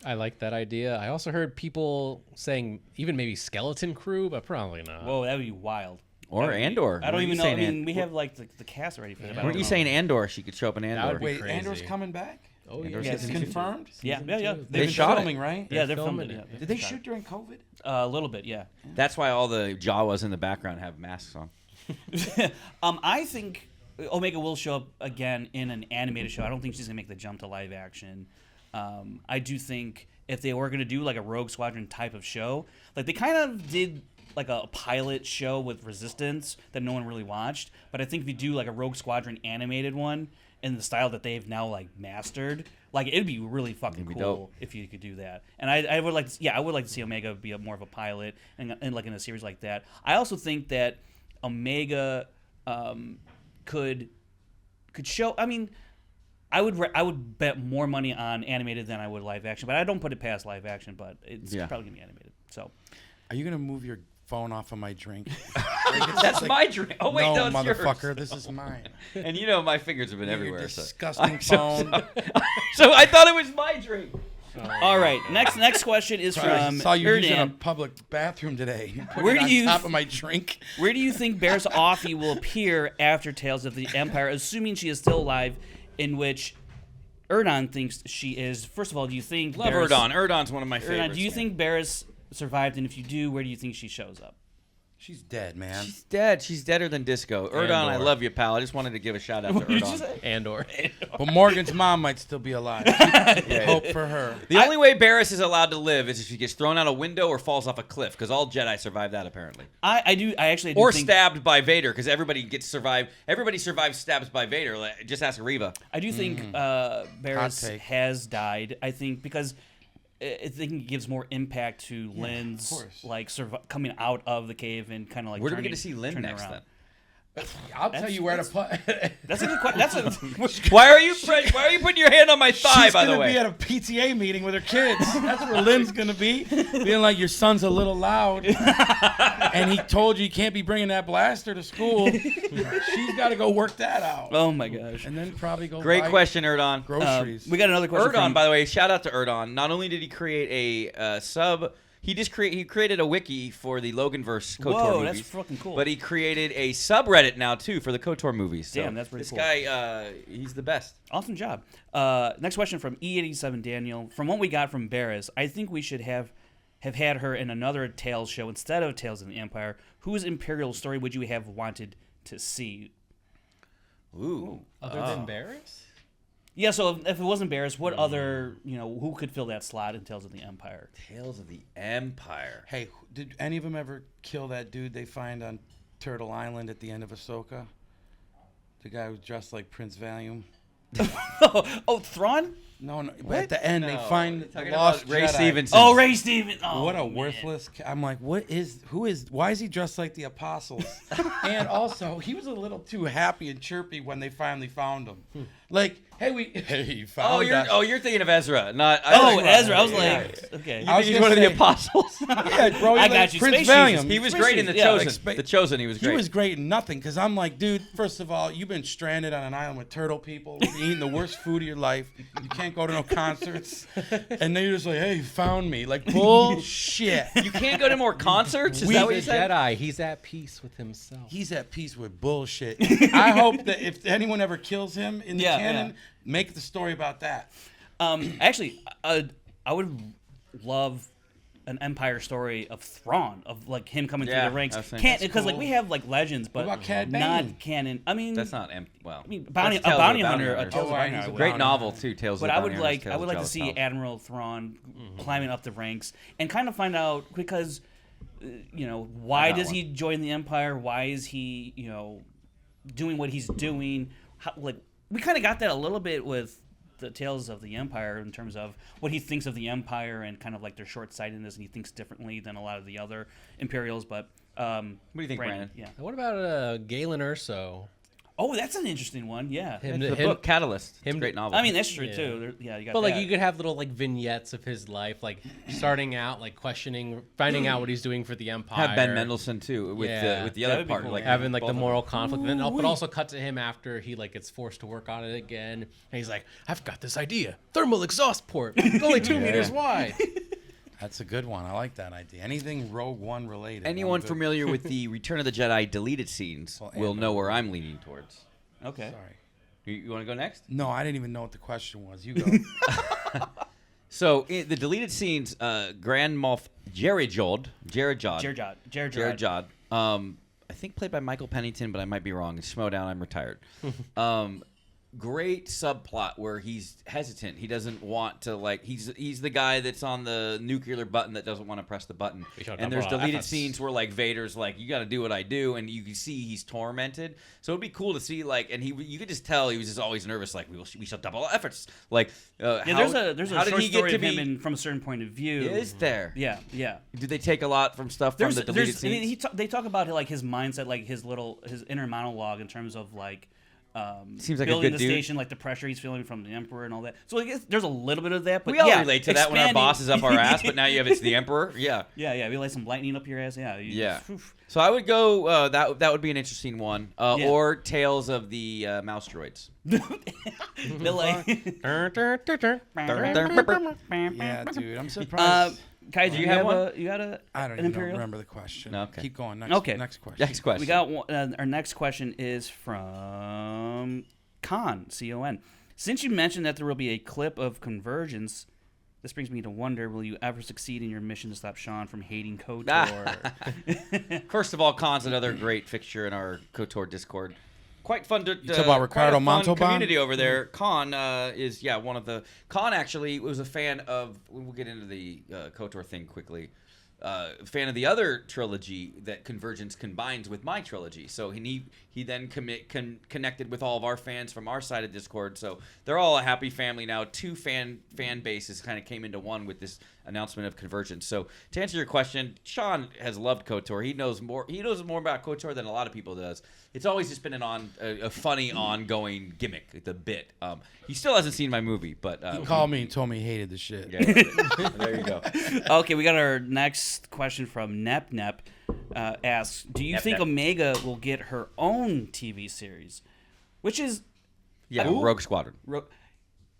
D: I like that idea. I also heard people saying even maybe Skeleton Crew, but probably not.
A: Whoa, that would be wild.
B: Or Andor.
A: I don't
B: Weren't
A: even
B: you
A: know. I
B: saying
A: mean, we have like the cast ready for that. but I
B: Weren't
A: don't
B: you
A: know.
B: saying Andor? She could show up in Andor.
D: would be
C: Wait,
D: crazy.
C: Andor's coming back?
D: Oh yeah,
A: Yeah,
C: It's confirmed.
A: Yeah.
C: They've
B: They
C: been
B: shot it.
C: filming, right?
A: Yeah, they're
D: filming
A: filming
D: it.
A: it.
C: Did they shoot during COVID?
A: A little bit, yeah.
B: That's why all the Jawas in the background have masks on.
A: I think Omega will show up again in an animated show. I don't think she's gonna make the jump to live action. I do think if they were gonna do like a Rogue Squadron type of show, like they kind of did like a pilot show with Resistance that no one really watched. But I think if you do like a Rogue Squadron animated one in the style that they've now like mastered, like it'd be really fucking
B: It'd be
A: cool
B: dope.
A: if you could do that. And I would like to, I would like to see Omega be more of a pilot and like in a series like that. I also think that Omega could show. I mean, I would bet more money on animated than I would live action, but I don't put it past live action. But it's probably gonna be animated. So,
C: Are you gonna move your phone off of my drink?
B: That's my drink. Oh wait,
C: no,
B: no, it's
C: motherfucker,
B: yours.
C: this is mine.
B: And you know my fingers have been
C: Your
B: everywhere. So.
C: disgusting
B: I'm so
C: phone.
B: sorry. So I thought it was my drink.
A: all right, next question is
C: I
A: from
C: saw you using a
A: Erdan.
C: public bathroom today. You put
A: Where
C: it
A: do
C: on
A: you-
C: top of my drink?
A: Where do you think Barriss Offee will appear after Tales of the Empire, assuming she is still alive, in which Erdan thinks she is? First of all, do you think
B: Love
A: Barriss,
B: Erdan. Erdan's one of my favorites.
A: Erdan, do you think Barriss survived? And if you do, where do you think she shows up?
C: She's dead, man.
B: She's dead. She's deader than disco. Erdan, I
D: Andor.
B: love you, pal. I just wanted to give a shout out to Erdan.
D: Andor.
C: But Morgan's mom might still be alive. Hope for her.
B: The only way Barriss is allowed to live is if she gets thrown out a window or falls off a cliff, because all Jedi survive that apparently.
A: I actually do
B: Or
A: think,
B: stabbed by Vader, because everybody survives stabs by Vader. Like, just ask Reva.
A: I do think
C: Hot
A: Barriss
C: take.
A: has died. I think because I think it gives more impact to Lynn's
C: course.
A: like coming out of the cave and kind of like.
B: Where do we
A: turning-
B: get to see Lynn
A: turning
B: next
A: around.
B: then?
C: I'll tell you where to put.
A: That's a good question. That's a
B: Why are you putting your hand on my thigh?
C: She's
B: By the
C: gonna
B: way,
C: be at a PTA meeting with her kids. That's where Lynn's gonna be, being like, "Your son's a little loud, and he told you can't be bringing that blaster to school." She's got to go work that out,
A: oh my gosh.
C: and then probably go.
B: great
C: buy
B: question, Erdan.
C: Groceries.
A: We got another question.
B: Erdan,
A: from,
B: by the way, shout out to Erdan. Not only did he create a sub, he created a wiki for the Loganverse KOTOR
A: Whoa,
B: movies.
A: that's fucking cool.
B: But he created a subreddit now too for the KOTOR movies. So
A: Damn, that's pretty
B: this
A: cool.
B: guy, he's the best.
A: Awesome job. Next question from E87 Daniel. From what we got from Barriss, I think we should have had her in another Tales show instead of Tales of the Empire. Whose Imperial story would you have wanted to see?
B: Ooh.
D: Other than Barriss?
A: Yeah, so if it wasn't Barriss, what other, who could fill that slot in Tales of the Empire?
B: Tales of the Empire.
C: Hey, did any of them ever kill that dude they find on Turtle Island at the end of Ahsoka? The guy who's dressed like Prince Valium.
A: Oh, Thrawn?
C: No, but at the end they find the
B: Talking
C: lost
B: about Ray
C: Jedi.
B: Stevenson.
A: Oh, Ray Stevens. Oh,
C: What a
A: man.
C: worthless! I'm like, why is he dressed like the apostles? And also, he was a little too happy and chirpy when they finally found him. Like, hey, you found us.
B: You're thinking of Ezra, not.
A: Ezra. I was
B: Yeah.
A: like, okay.
C: I was
B: He's
C: gonna
B: one of the
C: say-
B: apostles.
C: Yeah, bro,
A: I got you.
C: Prince
A: Space
C: Valium.
A: Jesus.
B: He was
A: Space
B: great in the
A: Jesus, yeah,
B: Chosen.
C: like
B: The Chosen, he was great.
C: He was great in nothing because I'm like, dude, first of all, you've been stranded on an island with turtle people, eating the worst food of your life. You can't go to no concerts. And then you're just like, hey, you found me. Like, bullshit.
B: You can't go to more concerts? Is
C: We-
B: that what you
D: He's a
B: said?
D: Jedi. He's at peace with himself.
C: He's at peace with bullshit. I hope that if anyone ever kills him in the
A: Yeah,
C: canon,
A: yeah.
C: make the story about that.
A: Actually, I would love an Empire story of Thrawn, of like him coming
B: Yeah,
A: through the ranks.
B: I was thinking
A: Can't
B: that's
A: because like
C: cool.
A: we have like legends, but
C: about Cad
A: not
C: Bane?
A: canon. I mean,
B: That's not. Well,
A: I mean,
B: that's
A: bounty, a
B: Tales of
A: bounty
B: the
A: hunter.
B: Hunters.
A: Tales of the
C: he's
A: Bounty
C: a
A: Hunter.
B: Great
C: Bounty
B: novel
C: Hunter.
B: too. Tales
A: But
B: of
A: I
B: the
A: would
B: Bounty
A: like
B: Hunters,
A: I would like to
B: Tales of
A: see
B: Jealous
A: Admiral Thrawn climbing up the ranks and kind of find out because why
B: got
A: does
B: one.
A: he join the Empire? Why is he doing what he's doing? Like we kind of got that a little bit with the Tales of the Empire in terms of what he thinks of the Empire and kind of like their short-sightedness, and he thinks differently than a lot of the other Imperials. But
B: What do you think, Brandon?
A: Yeah.
D: What about Galen Erso?
A: Oh, that's an interesting one. Yeah.
D: Him,
B: The book Catalyst. It's a
D: him-
B: great novel.
A: I mean, that's true
D: Yeah.
A: too. You got
D: But like
A: that.
D: you could have little like vignettes of his life, like starting out, like questioning, finding out what he's doing for the Empire.
B: have Ben Mendelsohn too with
D: Yeah.
B: the
A: That
B: other
A: would be
B: part,
A: cool,
B: like
A: yeah.
D: having like
B: both
D: the
B: of them.
D: moral conflict, but also cut to him after he like gets forced to work on it again, and he's like, "I've got this idea: thermal exhaust port, it's only 2 meters wide."
C: That's a good one. I like that idea. Anything Rogue One related.
B: Anyone
C: I'm good.
B: familiar with the Return of the Jedi deleted scenes
C: Well,
B: will
C: Andor.
B: know where I'm leaning towards.
A: Okay.
C: Sorry.
B: You want to go next?
C: No, I didn't even know what the question was. You go.
B: So in the deleted scenes, Grand Moff Jared Jod, I think played by Michael Pennington, but I might be wrong. It's Schmodown. I'm retired. Great subplot where he's hesitant. He doesn't want to he's the guy that's on the nuclear button that doesn't want to press the button. And there's deleted scenes where Vader's you got to do what I do, and you can see he's tormented. So it'd be cool to see and you could just tell he was just always nervous. We shall double our efforts.
A: There's a short story of him from a certain point of view.
B: Is there?
A: Yeah.
B: Did they take a lot from stuff from the deleted scenes?
A: They talk about his mindset, his inner monologue in terms of
B: seems like
A: building
B: a good
A: the
B: dude.
A: station, the pressure he's feeling from the Emperor and all that. So I guess there's a little bit of that. But
B: we all relate to that when our boss is up our ass, but now it's the Emperor. Yeah.
A: Yeah. We like some lightning up your ass. Yeah.
B: Yeah. So I would go. That would be an interesting one. Or Tales of the Mouse Droids.
C: Yeah, dude. I'm surprised.
A: Kaiser,
B: do you have one?
A: You got a?
C: I don't
A: an
C: even
A: Imperial?
C: remember the question.
B: Okay.
C: Keep going. Next question.
B: Next question.
A: We got our next question is from Con, C-O-N. Since you mentioned that there will be a clip of Convergence, this brings me to wonder, will you ever succeed in your mission to stop Sean from hating KOTOR?
B: First of all, Khan's another great fixture in our KOTOR Discord. Quite fun to
C: talk about Ricardo Montalban?
B: Community over there. Khan is one of the. Khan actually was a fan of. We'll get into the KOTOR thing quickly. Fan of the other trilogy that Convergence combines with my trilogy. So he then connected with all of our fans from our side of Discord. So they're all a happy family now. Two fan bases kind of came into one with this announcement of Convergence. So to answer your question, Sean has loved KOTOR. He knows more about KOTOR than a lot of people does. It's always just been a funny ongoing gimmick, the bit. He still hasn't seen my movie, but
C: he called me and told me he hated the shit.
B: Yeah, there you go.
A: Okay, we got our next question from Nep. Asks, do you think Omega will get her own TV series? Which is
B: Rogue Squadron.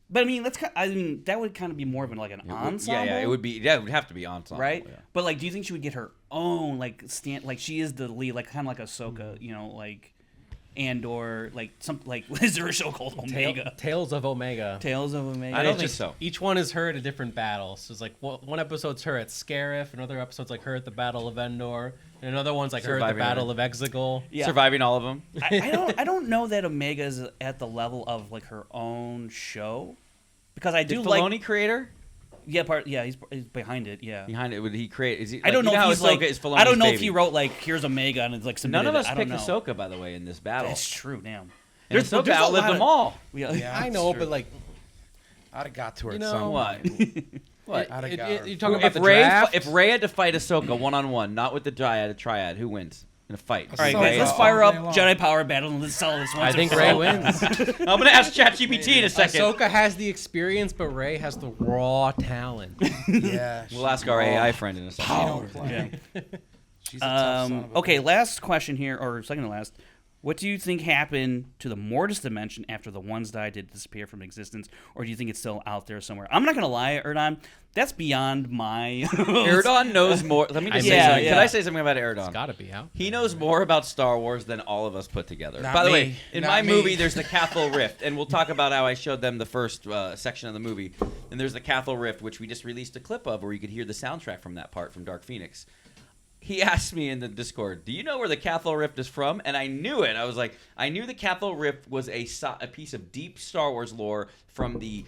A: But I mean, that would kind of be more of an ensemble.
B: Yeah, it would be. Yeah, it would have to be ensemble,
A: right?
B: Yeah.
A: But do you think she would get her own she is the lead, kind of like Ahsoka, Andor, is there a show called Omega?
D: Tales of Omega.
A: Tales of Omega.
B: I don't think so.
D: Each one is her at a different battle. So it's one episode's her at Scarif, another episode's her at the Battle of Endor, and another one's her at the Battle of Exegol.
A: Yeah.
B: Surviving all of them.
A: I don't know that Omega is at the level of her own show, because I do
B: Filoni creator.
A: Yeah, he's behind it. Yeah,
B: behind it. Would he create? Is he?
A: I don't know
B: how
A: if he's
B: Ahsoka is Filoni's
A: I don't know
B: baby.
A: if he wrote here's Omega and it's submitted.
B: None of us
A: I
B: picked
A: don't know.
B: Ahsoka, by the way, in this battle.
A: That's true. Damn.
B: And Ahsoka outlived them all.
A: Yeah,
D: I know, but
C: I'd have got to her at
D: know
C: some
B: what?
C: point.
B: What?
C: I'd have got her.
D: You talking about the draft?
B: If Rey had to fight Ahsoka one-on-one, not with the triad, who wins in a fight?
A: All right,
C: So
A: guys, let's
C: all
A: fire
C: day
A: up
C: long.
A: Jedi Power Battle and let's settle this one.
D: I think Rey wins.
B: I'm gonna ask ChatGPT in a second.
D: Ahsoka has the experience, but Rey has the raw talent.
C: Yeah.
B: We'll ask our AI friend in a second.
C: She don't play. She's a tough son of a
A: Okay,
C: bitch.
A: last question here, or second to last. What do you think happened to the Mortis dimension after the ones died? Did it disappear from existence, or do you think it's still out there somewhere? I'm not gonna lie, Erdon. That's beyond my.
B: Erdon knows more. Let me just say
A: Yeah,
B: something.
A: yeah.
B: Can I say something about Erdon?
D: It's got to be out.
B: He knows more about Star Wars than all of us put together.
C: Not
B: By the
C: me.
B: way, in
C: Not
B: my
C: me.
B: movie, there's the Cathal Rift, and we'll talk about how I showed them the first section of the movie. And there's the Cathal Rift, which we just released a clip of, where you could hear the soundtrack from that part from Dark Phoenix. He asked me in the Discord, do you know where the Cathal Rift is from? And I knew it. I was like, I knew the Cathal Rift was a piece of deep Star Wars lore from the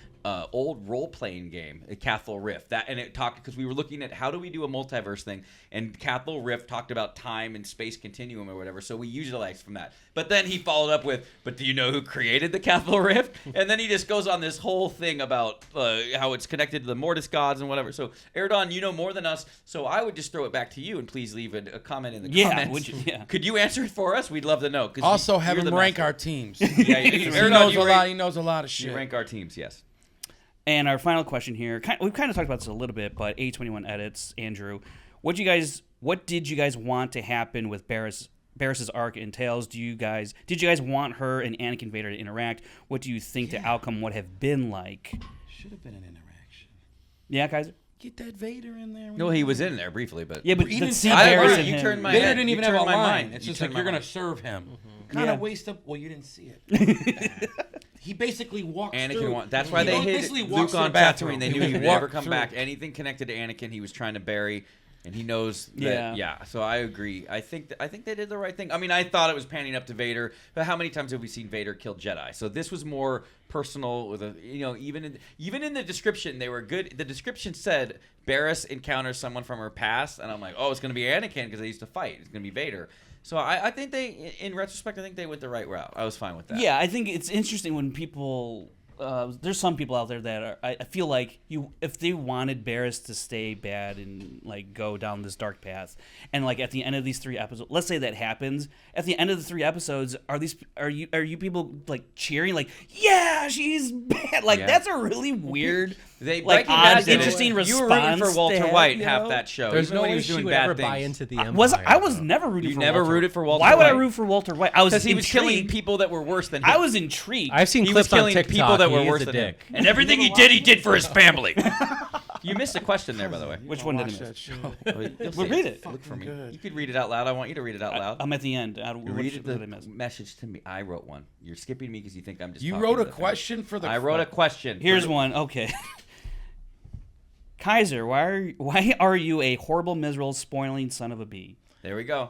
B: old role-playing game, the Cathal Rift. And it talked, because we were looking at how do we do a multiverse thing, and Cathal Rift talked about time and space continuum or whatever, so we utilized from that. But then he followed up with, but do you know who created the Cathal Rift? And then he just goes on this whole thing about how it's connected to the Mortis gods and whatever. So, Erdon, you know more than us, so I would just throw it back to you, and please leave a comment in the comments.
A: Would you? Yeah.
B: Could you answer it for us? We'd love to know.
C: Also, have
B: you're
C: him
B: the
C: rank
B: master.
C: our teams.
B: Yeah, Erdon,
C: He knows a lot of
B: you
C: shit.
B: rank our teams, yes.
A: And our final question here, we've kind of talked about this a little bit, but A21 edits, Andrew, what did you guys want to happen with Barriss's arc in Tales? Did you guys want her and Anakin Vader to interact? What do you think the outcome would have been like?
C: Should have been an interaction.
A: Yeah, Kaiser?
C: Get that Vader in there.
B: No, he was in there briefly, but
A: Yeah, but
C: He
A: you
C: didn't
A: didn't see
C: see
B: I
A: Barriss
B: agree.
A: and
B: You
A: him.
B: turned my
C: Vader
B: head.
C: didn't
B: You
C: even have a
B: turned my
C: line.
B: mind.
C: It's
B: You
C: just like
B: turned
C: you're
B: my
C: gonna
B: mind.
C: serve him.
A: Mm-hmm.
C: Kind
A: Yeah.
C: of waste up. Well, you didn't see it. he basically walks
B: Anakin
C: through.
B: that's why they hid
C: basically
B: Luke
C: walks to the
B: on
C: bathroom.
B: Tatooine. They knew he would
C: walked
B: never come
C: through.
B: back. Anything connected to Anakin, he was trying to bury. And he knows that, yeah. So I agree. I think they did the right thing. I mean, I thought it was panning up to Vader, but how many times have we seen Vader kill Jedi? So this was more personal. With even in the description, they were good. The description said Barriss encounters someone from her past, and I'm like, oh, it's going to be Anakin because they used to fight. It's going to be Vader. So I think in retrospect, I think they went the right route. I was fine with that.
A: Yeah, I think it's interesting when people. There's some people out there that are. I feel like if they wanted Barriss to stay bad and like go down this dark path, and like at the end of these 3 episodes, let's say that happens. At the end of the 3 episodes, are you people like cheering like, yeah, she's bad? Like that's a really weird, odd, interesting response.
B: You were rooting for Walter White half that show.
D: There's no
B: way
D: way
B: he was
D: she
B: doing
D: would
B: bad
D: ever
B: things.
D: buy into the Empire.
A: I was never rooting.
B: You
A: for
B: never
A: Walter.
B: rooted for Walter.
A: Why would I
B: White?
A: root for Walter White? I was
B: Because he was killing
A: intrigued.
B: people that were worse than him.
A: I was intrigued.
D: I've seen
B: He was
D: clips on
B: killing
D: TikTok.
B: people that were
D: He is
B: worse
D: a
B: than
D: dick.
B: him. And everything he did for his family. You missed a question there, by the way.
A: Which one did I miss?
C: That show.
A: Well, read it.
B: Look for me.
C: Good.
B: You could read it out loud. I want you to read it out loud.
A: I'm at the end.
B: Read
A: What did I
B: the
A: miss?
B: message to me. I wrote one. You're skipping me because you think I'm just.
C: You
B: talking
C: wrote
B: to
C: a
B: the
C: question for the.
B: I wrote a question.
A: Here's one. Okay. Kaiser, why are you a horrible, miserable, spoiling son of a bee?
B: There we go.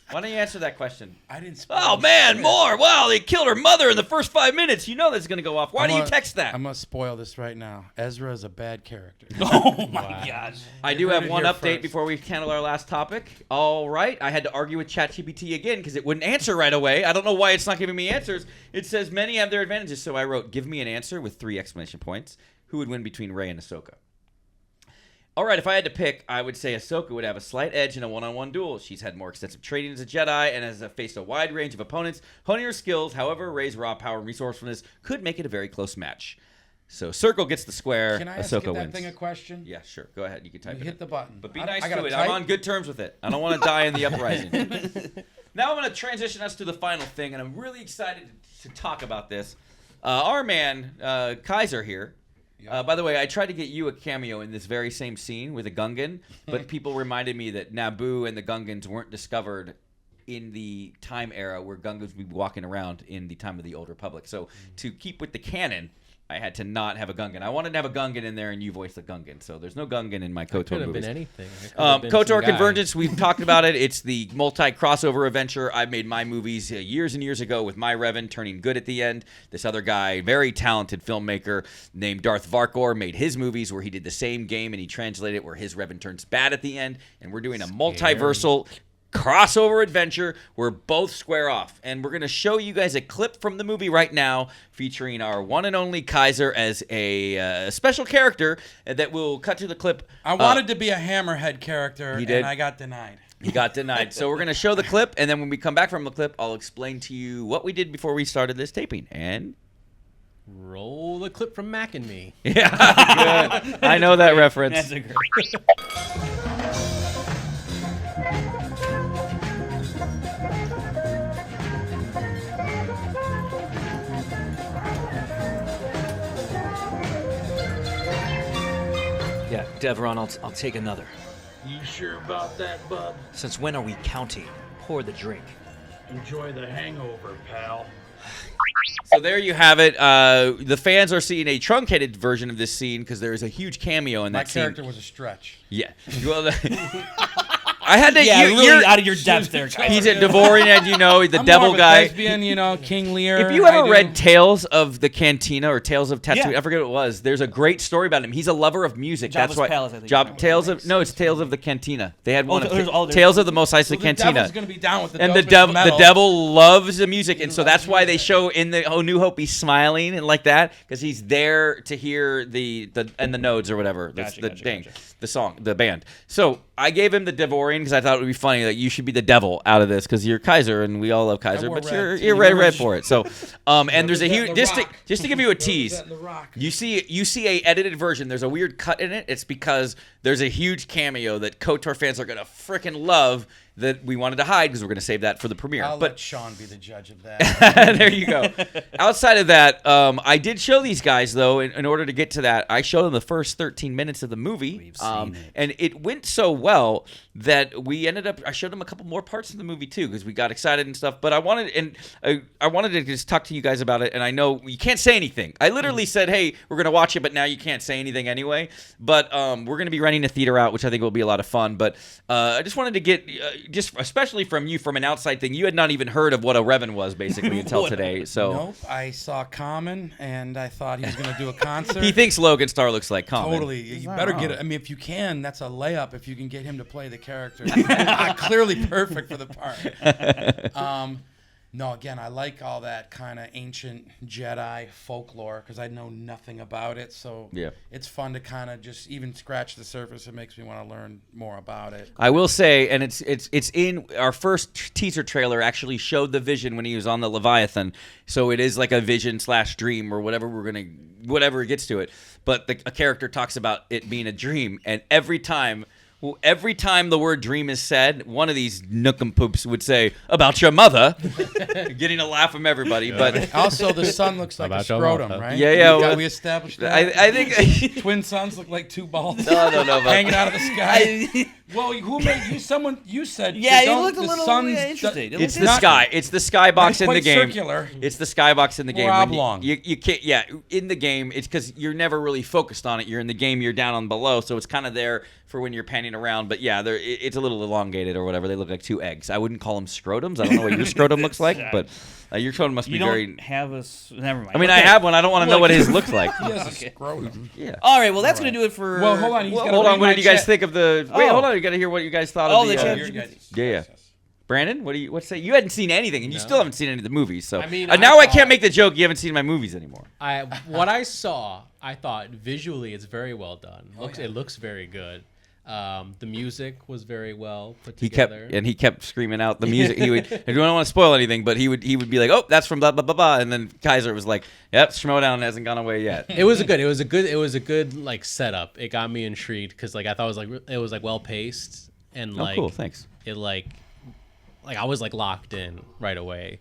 B: Why don't you answer that question?
C: I didn't. Spoil
B: Oh man, more! Wow, they killed her mother in the first 5 minutes. You know that's gonna go off. Why do you text that?
C: I'm gonna spoil this right now. Ezra is a bad character.
A: Oh my gosh.
B: I do
C: heard
B: have
C: it
B: one
C: here
B: update
C: first.
B: before we handle our last topic. All right, I had to argue with ChatGPT again because it wouldn't answer right away. I don't know why it's not giving me answers. It says many have their advantages, so I wrote, "Give me an answer with 3 exclamation points. Who would win between Rey and Ahsoka?" All right, if I had to pick, I would say Ahsoka would have a slight edge in a one-on-one duel. She's had more extensive training as a Jedi and has faced a wide range of opponents, honing her skills. However, Rey's raw power and resourcefulness could make it a very close match. So Circle gets the square.
C: Can I ask
B: Ahsoka
C: that
B: wins.
C: thing a question?
B: Yeah, sure. Go ahead. You can type
C: You
B: it.
C: hit
B: in.
C: the button.
B: But be
C: I
B: nice
C: gotta
B: to it.
C: type?
B: I'm on good terms with it. I don't want to die in the uprising. Now I'm going to transition us to the final thing, and I'm really excited to talk about this. Our man, Kaiser here. By the way, I tried to get you a cameo in this very same scene with a Gungan, but people reminded me that Naboo and the Gungans weren't discovered in the time era where Gungans would be walking around in the time of the Old Republic. So to keep with the canon, I had to not have a Gungan. I wanted to have a Gungan in there, and you voiced the Gungan. So there's no Gungan in my KOTOR
D: Could have
B: movies.
D: been anything. It could have been some
B: KOTOR
D: guy.
B: Convergence, we've talked about it. It's the multi-crossover adventure. I made my movies years and years ago with my Revan turning good at the end. This other guy, very talented filmmaker named Darth Varkor, made his movies where he did the same game and he translated it where his Revan turns bad at the end. And we're doing a multiversal crossover adventure where both square off. And we're going to show you guys a clip from the movie right now featuring our one and only Kaiser as a special character that will cut to the clip.
C: I wanted to be a Hammerhead character,
B: He did.
C: and I got denied.
B: He got denied. So we're going to show the clip, and then when we come back from the clip, I'll explain to you what we did before we started this taping. And
D: Roll the clip from Mac and Me.
B: yeah, good. I know that reference.
A: That's a great.
E: Yeah, Devron, I'll take another.
F: You sure about that, bud?
E: Since when are we counting? Pour the drink.
F: Enjoy the hangover, pal.
B: So there you have it. The fans are seeing a truncated version of this scene because there is a huge cameo in
C: My
B: that scene.
C: character was a stretch.
B: Yeah. Well, I had to.
A: Yeah,
B: you're
A: really out of your depth there.
B: He's a Devorian, and you know the
C: I'm
B: devil
C: more of a
B: guy.
C: Thespian, King Lear.
B: If you ever read Tales of the Cantina or Tales of Tatooine,
A: Yeah.
B: I forget what it was. There's a great story about him. He's a lover of music. That's
A: Jabba's
B: why.
A: Palace, I think.
B: It's Tales of the Cantina. They had one.
A: there's all-
B: Tales of the Mos Eisley
C: the
B: Cantina.
C: devil's gonna be down with the
B: And the devil loves the music, and so that's why they show in the New Hope he's smiling and like that because he's there to hear the nodes or whatever,
A: Gotcha,
B: the
A: gotcha,
B: thing,
A: gotcha.
B: the song, the band. So I gave him the Devorian because I thought it would be funny that you should be the devil out of this because you're Kaiser and we all love Kaiser,
C: wore
B: but
C: red.
B: you're red for it. So and there's a huge
C: Represent the
B: just to give you a tease.
C: Represent the Rock.
B: You see a edited version. There's a weird cut in it. It's because there's a huge cameo that KOTOR fans are gonna freaking love that we wanted to hide because we're gonna save that for the premiere.
C: I'll
B: but
C: let Sean be the judge of that.
B: there you go. Outside of that, I did show these guys though. In order to get to that, I showed them the first 13 minutes of the movie,
A: We've seen it.
B: and it went so well that we ended up. I showed him a couple more parts of the movie too because we got excited and stuff. But I wanted to just talk to you guys about it. And I know you can't say anything. I literally said, "Hey, we're gonna watch it," but now you can't say anything anyway. But we're gonna be renting a theater out, which I think will be a lot of fun. But I just wanted to get just especially from you from an outside thing. You had not even heard of what a Revan was basically until today. So
C: Nope, I saw Common, and I thought he was going to do a concert.
B: he thinks Logan Star looks like Common.
C: Totally. You better get it. I mean, if you can, that's a layup if you can get him to play the character. Clearly perfect for the part. No, again, I like all that kind of ancient Jedi folklore because I know nothing about it. So it's fun to kind of just even scratch the surface. It makes me want to learn more about it.
B: I will say, and it's in our first teaser trailer actually showed the vision when he was on the Leviathan. So it is like a vision / dream or whatever whatever it gets to it. But a character talks about it being a dream, and every time the word dream is said, one of these nookum-poops would say, about your mother, getting a laugh from everybody. But
C: also, the sun looks like a scrotum, right?
B: Yeah.
C: We established that.
B: I think
C: twin suns look like two balls
B: no,
C: hanging out of the sky. Well, who made you? Someone you said.
A: Yeah, it looked a little interesting.
B: It's the sky. It's the skybox in the game.
C: Circular.
B: It's the skybox in the game.
C: Oblong.
B: You can't. Yeah, in the game, it's because you're never really focused on it. You're in the game. You're down on below, so it's kind of there for when you're panning around. But yeah, it's a little elongated or whatever. They look like two eggs. I wouldn't call them scrotums. I don't know what your scrotum looks like, but your scrotum must be very.
A: You don't have a. Never mind.
B: I mean, I have one. I don't want to know what his looks like.
C: He has a scrotum.
B: Yeah.
A: All right. Well, that's gonna do it for.
C: Well, hold on.
B: Hold on. What did you guys think of the? Wait, hold on. You got to hear what you guys thought of the. Yeah. Brandon, what say? You hadn't seen anything, and you still haven't seen any of the movies. So
D: I mean,
B: now I can't make the joke. You haven't seen my movies anymore.
D: What I saw, I thought visually it's very well done. It looks very good. The music was very well put together.
B: He kept screaming out the music. He would. I don't want to spoil anything, but he would be like, "Oh, that's from blah blah blah blah," and then Kaiser was like, "Yep, Schmodown hasn't gone away yet."
D: It was a good like setup. It got me intrigued because like I thought it was well paced and like
B: cool, thanks.
D: It like I was like locked in right away.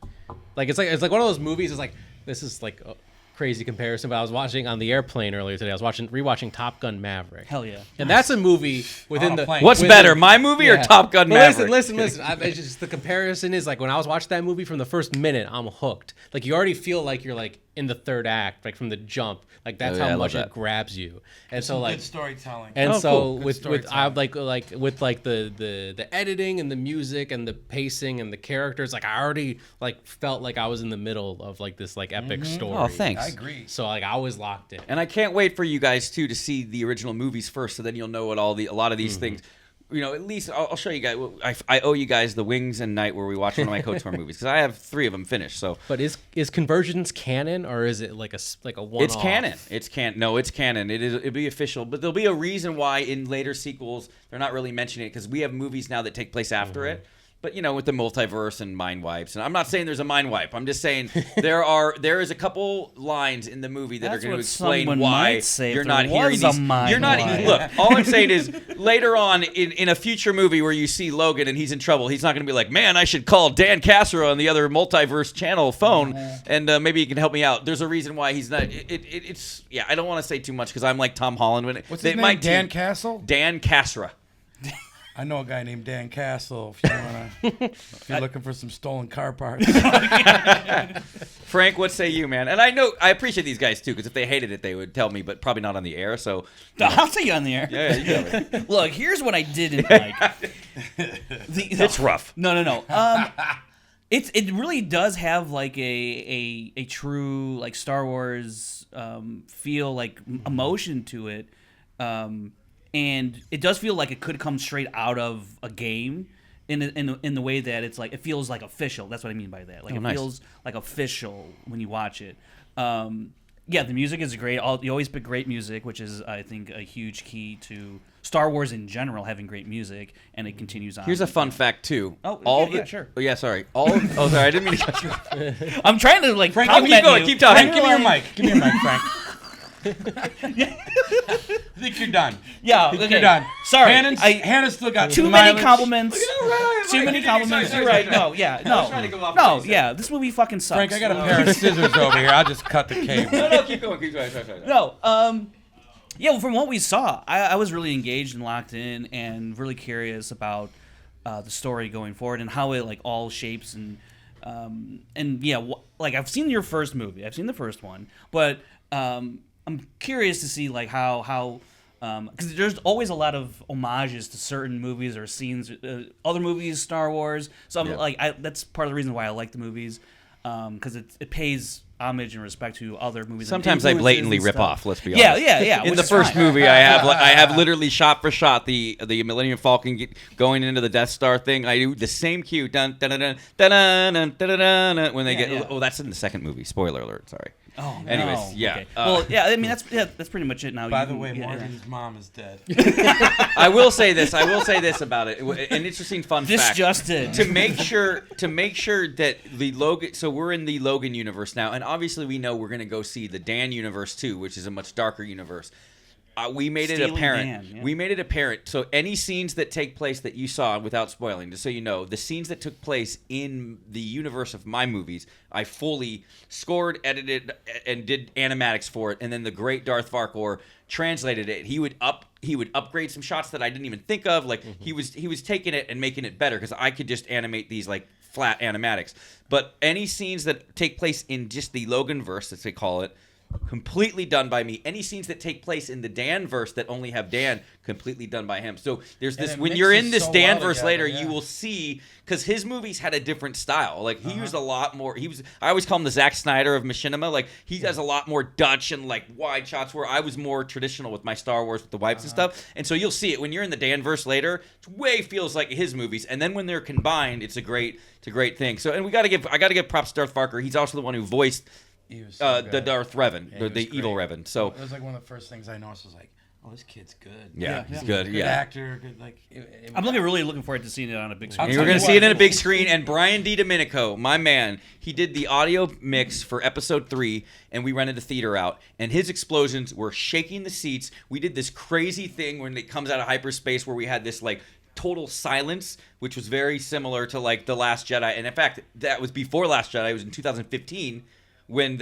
D: Like it's like one of those movies. It's like this is like a crazy comparison, but I was watching on the airplane earlier today. I was rewatching Top Gun Maverick.
A: Hell yeah!
D: And that's a movie within the.
B: What's better, my movie or Top Gun Maverick?
D: Listen. It's just the comparison is like when I was watching that movie from the first minute, I'm hooked. Like you already feel like you're like in the third act, like from the jump. Like that's how much it grabs you. And so like
C: good storytelling.
D: And
C: cool.
D: with I like with like the editing and the music and the pacing and the characters, like I already like felt like I was in the middle of like this like epic story.
B: Oh, thanks.
C: I agree.
D: So like I was locked in.
B: And I can't wait for you guys too to see the original movies first, so then you'll know what a lot of these things. You know, at least I'll show you guys. I owe you guys the Wings and Night where we watch one of my KOTOR movies because I have 3 of them finished. So,
D: but is Convergence canon or is it like a one?
B: It's canon. It's canon. No, it's canon. It'll be official. But there'll be a reason why in later sequels they're not really mentioning it because we have movies now that take place after it. But you know, with the multiverse and mind wipes, and I'm not saying there's a mind wipe. I'm just saying there is a couple lines in the movie that are going to explain why you're not hearing these. You're not. Look, all I'm saying is later on in a future movie where you see Logan and he's in trouble, he's not going to be like, man, I should call Dan Cassera on the other multiverse channel phone, and maybe he can help me out. There's a reason why he's not. It's I don't want to say too much because I'm like Tom Holland.
C: What's his name? Dan Castle.
B: Dan Cassera.
C: I know a guy named Dan Castle. If you're looking for some stolen car parts.
B: Frank, what say you, man? And I appreciate these guys too, because if they hated it, they would tell me, but probably not on the air. So
A: I'll tell you on the air.
B: Yeah, you tell me.
A: Look, here's what I didn't like.
B: It's rough.
A: No. It really does have like a true like Star Wars feel, like emotion to it. And it does feel like it could come straight out of a game in the way that it's like it feels like official. That's what I mean by that. Like feels like official when you watch it. The music is great. You always pick great music, which is I think a huge key to Star Wars in general, having great music, and it continues on.
B: Here's a fun fact too.
A: Sure.
B: Oh yeah, sorry. Sorry, I didn't mean to cut you off.
A: I'm trying to like
B: Frank, keep going. Keep talking.
C: Frank, give me your mic. Give me your mic, Frank. I think you're done.
A: Yeah,
C: you're done.
A: Sorry,
C: Hannah's still got
A: too many compliments. Too many compliments.
B: Sorry,
A: You're right.
B: no.
A: No. This movie fucking sucks.
C: Frank, I got a pair of scissors over here. I'll just cut the cable.
B: No, keep going. Sorry.
A: No, Yeah, well, from what we saw, I was really engaged and locked in, and really curious about the story going forward and how it like all shapes and yeah, like I've seen your first movie, I've seen the first one, but I'm curious to see like how because there's always a lot of homages to certain movies or scenes, other movies, Star Wars. So I'm that's part of the reason why I like the movies, because it pays homage and respect to other movies.
B: Sometimes I blatantly rip off. Let's be honest.
A: Yeah.
B: In the first movie, I have literally shot for shot the Millennium Falcon going into the Death Star thing. I do the same cue, dun dun dun dun dun dun dun dun when they get.
A: Yeah.
B: Oh, that's in the second movie. Spoiler alert. Sorry.
A: Oh, no.
B: Anyways, yeah.
A: Okay. Well, yeah. I mean, that's pretty much it now.
C: By the way, Morgan's mom is dead.
B: I will say this about it. An interesting fun
A: This
B: fact.
A: just in.
B: to make sure that the Logan. So we're in the Logan universe now, and obviously we know we're going to go see the Dan universe too, which is a much darker universe. We made it
A: Stealing
B: apparent.
A: Dan, yeah.
B: We made it apparent. So any scenes that take place that you saw, without spoiling, just so you know, the scenes that took place in the universe of my movies, I fully scored, edited, and did animatics for it. And then the great Darth Farquhar translated it. He would upgrade some shots that I didn't even think of. Like he was taking it and making it better because I could just animate these like flat animatics. But any scenes that take place in just the Logan verse, as they call it, completely done by me. Any scenes that take place in the Dan verse that only have Dan, completely done by him. So there's this, when you're in this
C: so
B: Dan
C: well
B: verse
C: together,
B: later,
C: yeah.
B: you will see, because his movies had a different style. Like he used a lot more. I always call him the Zack Snyder of machinima. Like he does a lot more Dutch and like wide shots, where I was more traditional with my Star Wars with the wipes and stuff. And so you'll see it when you're in the Dan verse later. It way feels like his movies, and then when they're combined, it's a great thing. So, and I got to give props to Darth Farquhar. He's also the one who voiced
C: He was so
B: the
C: good.
B: Darth Revan,
C: Yeah, he
B: the
C: was
B: evil
C: great.
B: Revan. So
C: It was like one of the first things I noticed was like, oh, this kid's good.
B: yeah, he's good.
C: Good
B: Yeah.
C: actor. Good, like,
A: I'm really looking forward to seeing it on a big screen.
B: And we're going to see it in a big screen. And Brian DiDomenico, my man, he did the audio mix for episode 3, and we rented the theater out. And his explosions were shaking the seats. We did this crazy thing when it comes out of hyperspace where we had this like total silence, which was very similar to like The Last Jedi. And in fact, that was before Last Jedi. It was in 2015 when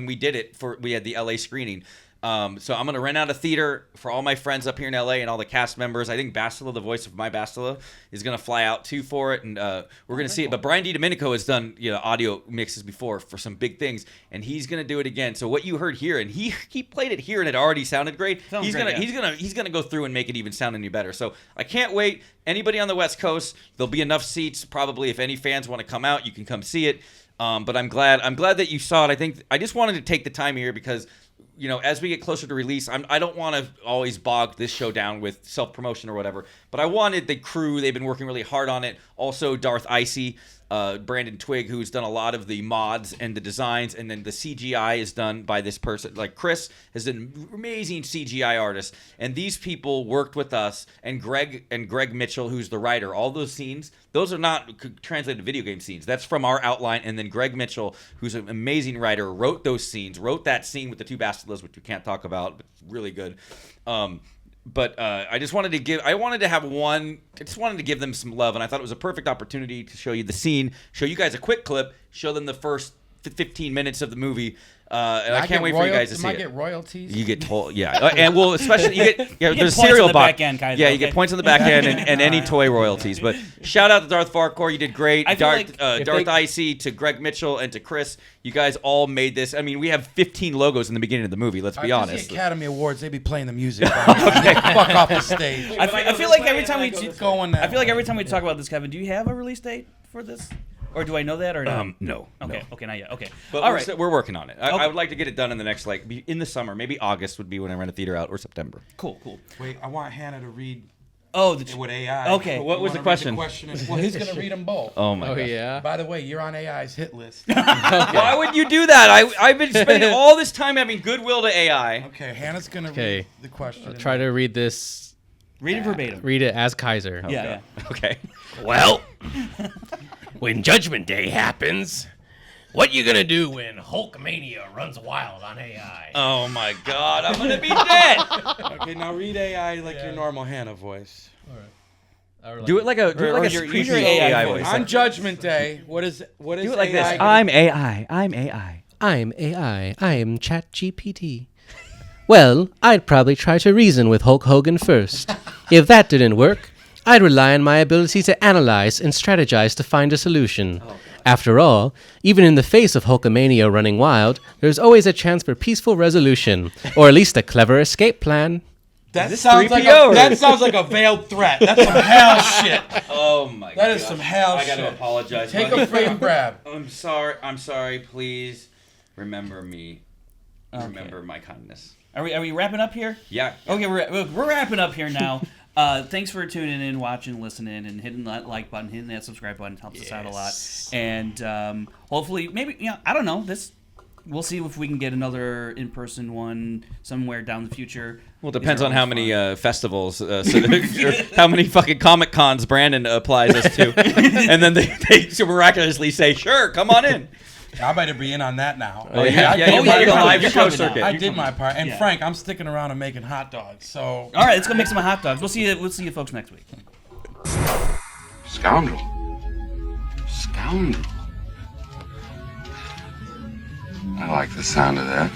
B: we did it we had the LA screening. So I'm going to rent out a theater for all my friends up here in LA and all the cast members. I think Bastila, the voice of my Bastila, is going to fly out too for it, and we're going to see it. But Brian DiDomenico has done audio mixes before for some big things, and he's going to do it again. So what you heard here, and he played it here and it already sounded great. He's gonna go through and make it even sound any better. So I can't wait. Anybody on the West Coast, there'll be enough seats. Probably if any fans want to come out, you can come see it. But I'm glad that you saw it. I just wanted to take the time here because, as we get closer to release, I don't want to always bog this show down with self-promotion or whatever, but I wanted the crew. They've been working really hard on it. Also, Darth Icy, Brandon Twigg, who's done a lot of the mods and the designs, and then the CGI is done by this person. Like Chris has done amazing CGI artists, and these people worked with us, and Greg Mitchell, who's the writer. All those scenes, those are not translated video game scenes. That's from our outline, and then Greg Mitchell, who's an amazing writer, wrote those scenes, wrote that scene with the two Bastilas, which we can't talk about, but it's really good. But I just wanted to give them some love, and I thought it was a perfect opportunity to show you the scene, show you guys a quick clip, show them the first 15 minutes of the movie, and I can't wait for you guys to see it.
C: I get royalties?
B: You get told, yeah, and well, especially you get
A: get
B: there's
A: points on
B: cereal
A: the
B: box.
A: back end, Kaiser,
B: yeah, you
A: okay?
B: get points on the back end and any toy royalties. But shout out to Darth Farquhar, you did great.
A: I feel like
B: Darth Icy, to Greg Mitchell, and to Chris, you guys all made this. I mean, we have 15 logos in the beginning of the movie. Let's be honest.
C: The Academy Awards, they be playing the music. Fuck off the stage.
A: I feel like every time we talk about this, Kevin, do you have a release date for this? Or do I know that or not?
B: No.
A: Okay, not yet. Okay.
B: But
A: All right.
B: we're working on it.
A: Okay.
B: I would like to get it done in the next, in the summer. Maybe August would be when I rent a theater out, or September.
A: Cool.
C: Wait, I want Hannah to read
A: Oh,
C: with AI.
A: Okay.
B: What was the question?
C: Well, he's going to read them both.
B: Oh, my God.
D: Yeah.
C: By the way, you're on AI's hit list.
B: Why would you do that? I've been spending all this time having goodwill to AI.
C: Okay, Hannah's going to
D: Okay.
C: read the question.
D: I'll try to read this.
A: Read it verbatim.
D: Read it as Kaiser.
A: Yeah.
B: Okay.
G: Well, when Judgment Day happens, what you gonna do when Hulkmania runs wild on AI?
B: Oh, my God. I'm going to be dead.
C: Okay, now read AI like your normal Hannah voice.
B: Do it like a
A: your
B: creepy
A: AI
B: voice.
C: On Judgment Day, what is
B: Do it like
C: AI
B: this. I'm AI. I'm AI.
D: I'm AI. I'm ChatGPT. Well, I'd probably try to reason with Hulk Hogan first. If that didn't work, I'd rely on my ability to analyze and strategize to find a solution. After all, even in the face of Hulkamania running wild, there's always a chance for peaceful resolution, or at least a clever escape plan.
C: That sounds like a veiled threat. That's some hell shit.
B: Oh my god.
C: That is some hell shit.
B: I gotta apologize.
C: Take a frame grab.
B: I'm sorry. Please remember me. Remember my kindness.
A: Are we wrapping up here?
B: Yeah.
A: Okay, we're wrapping up here now. Thanks for tuning in, watching, listening, and hitting that like button, hitting that subscribe button. It helps us out a lot. And hopefully, maybe, I don't know. We'll see if we can get another in-person one somewhere down the future.
B: Well, it depends on how many festivals, how many fucking Comic Cons Brandon applies us to. And then they miraculously say, sure, come on in.
C: I better be in on that now.
B: You're the live show circuit.
C: I did my part. And Frank, I'm sticking around and making hot dogs. So
A: all right, let's go make some hot dogs. We'll see you folks next week.
H: Scoundrel. I like the sound of that.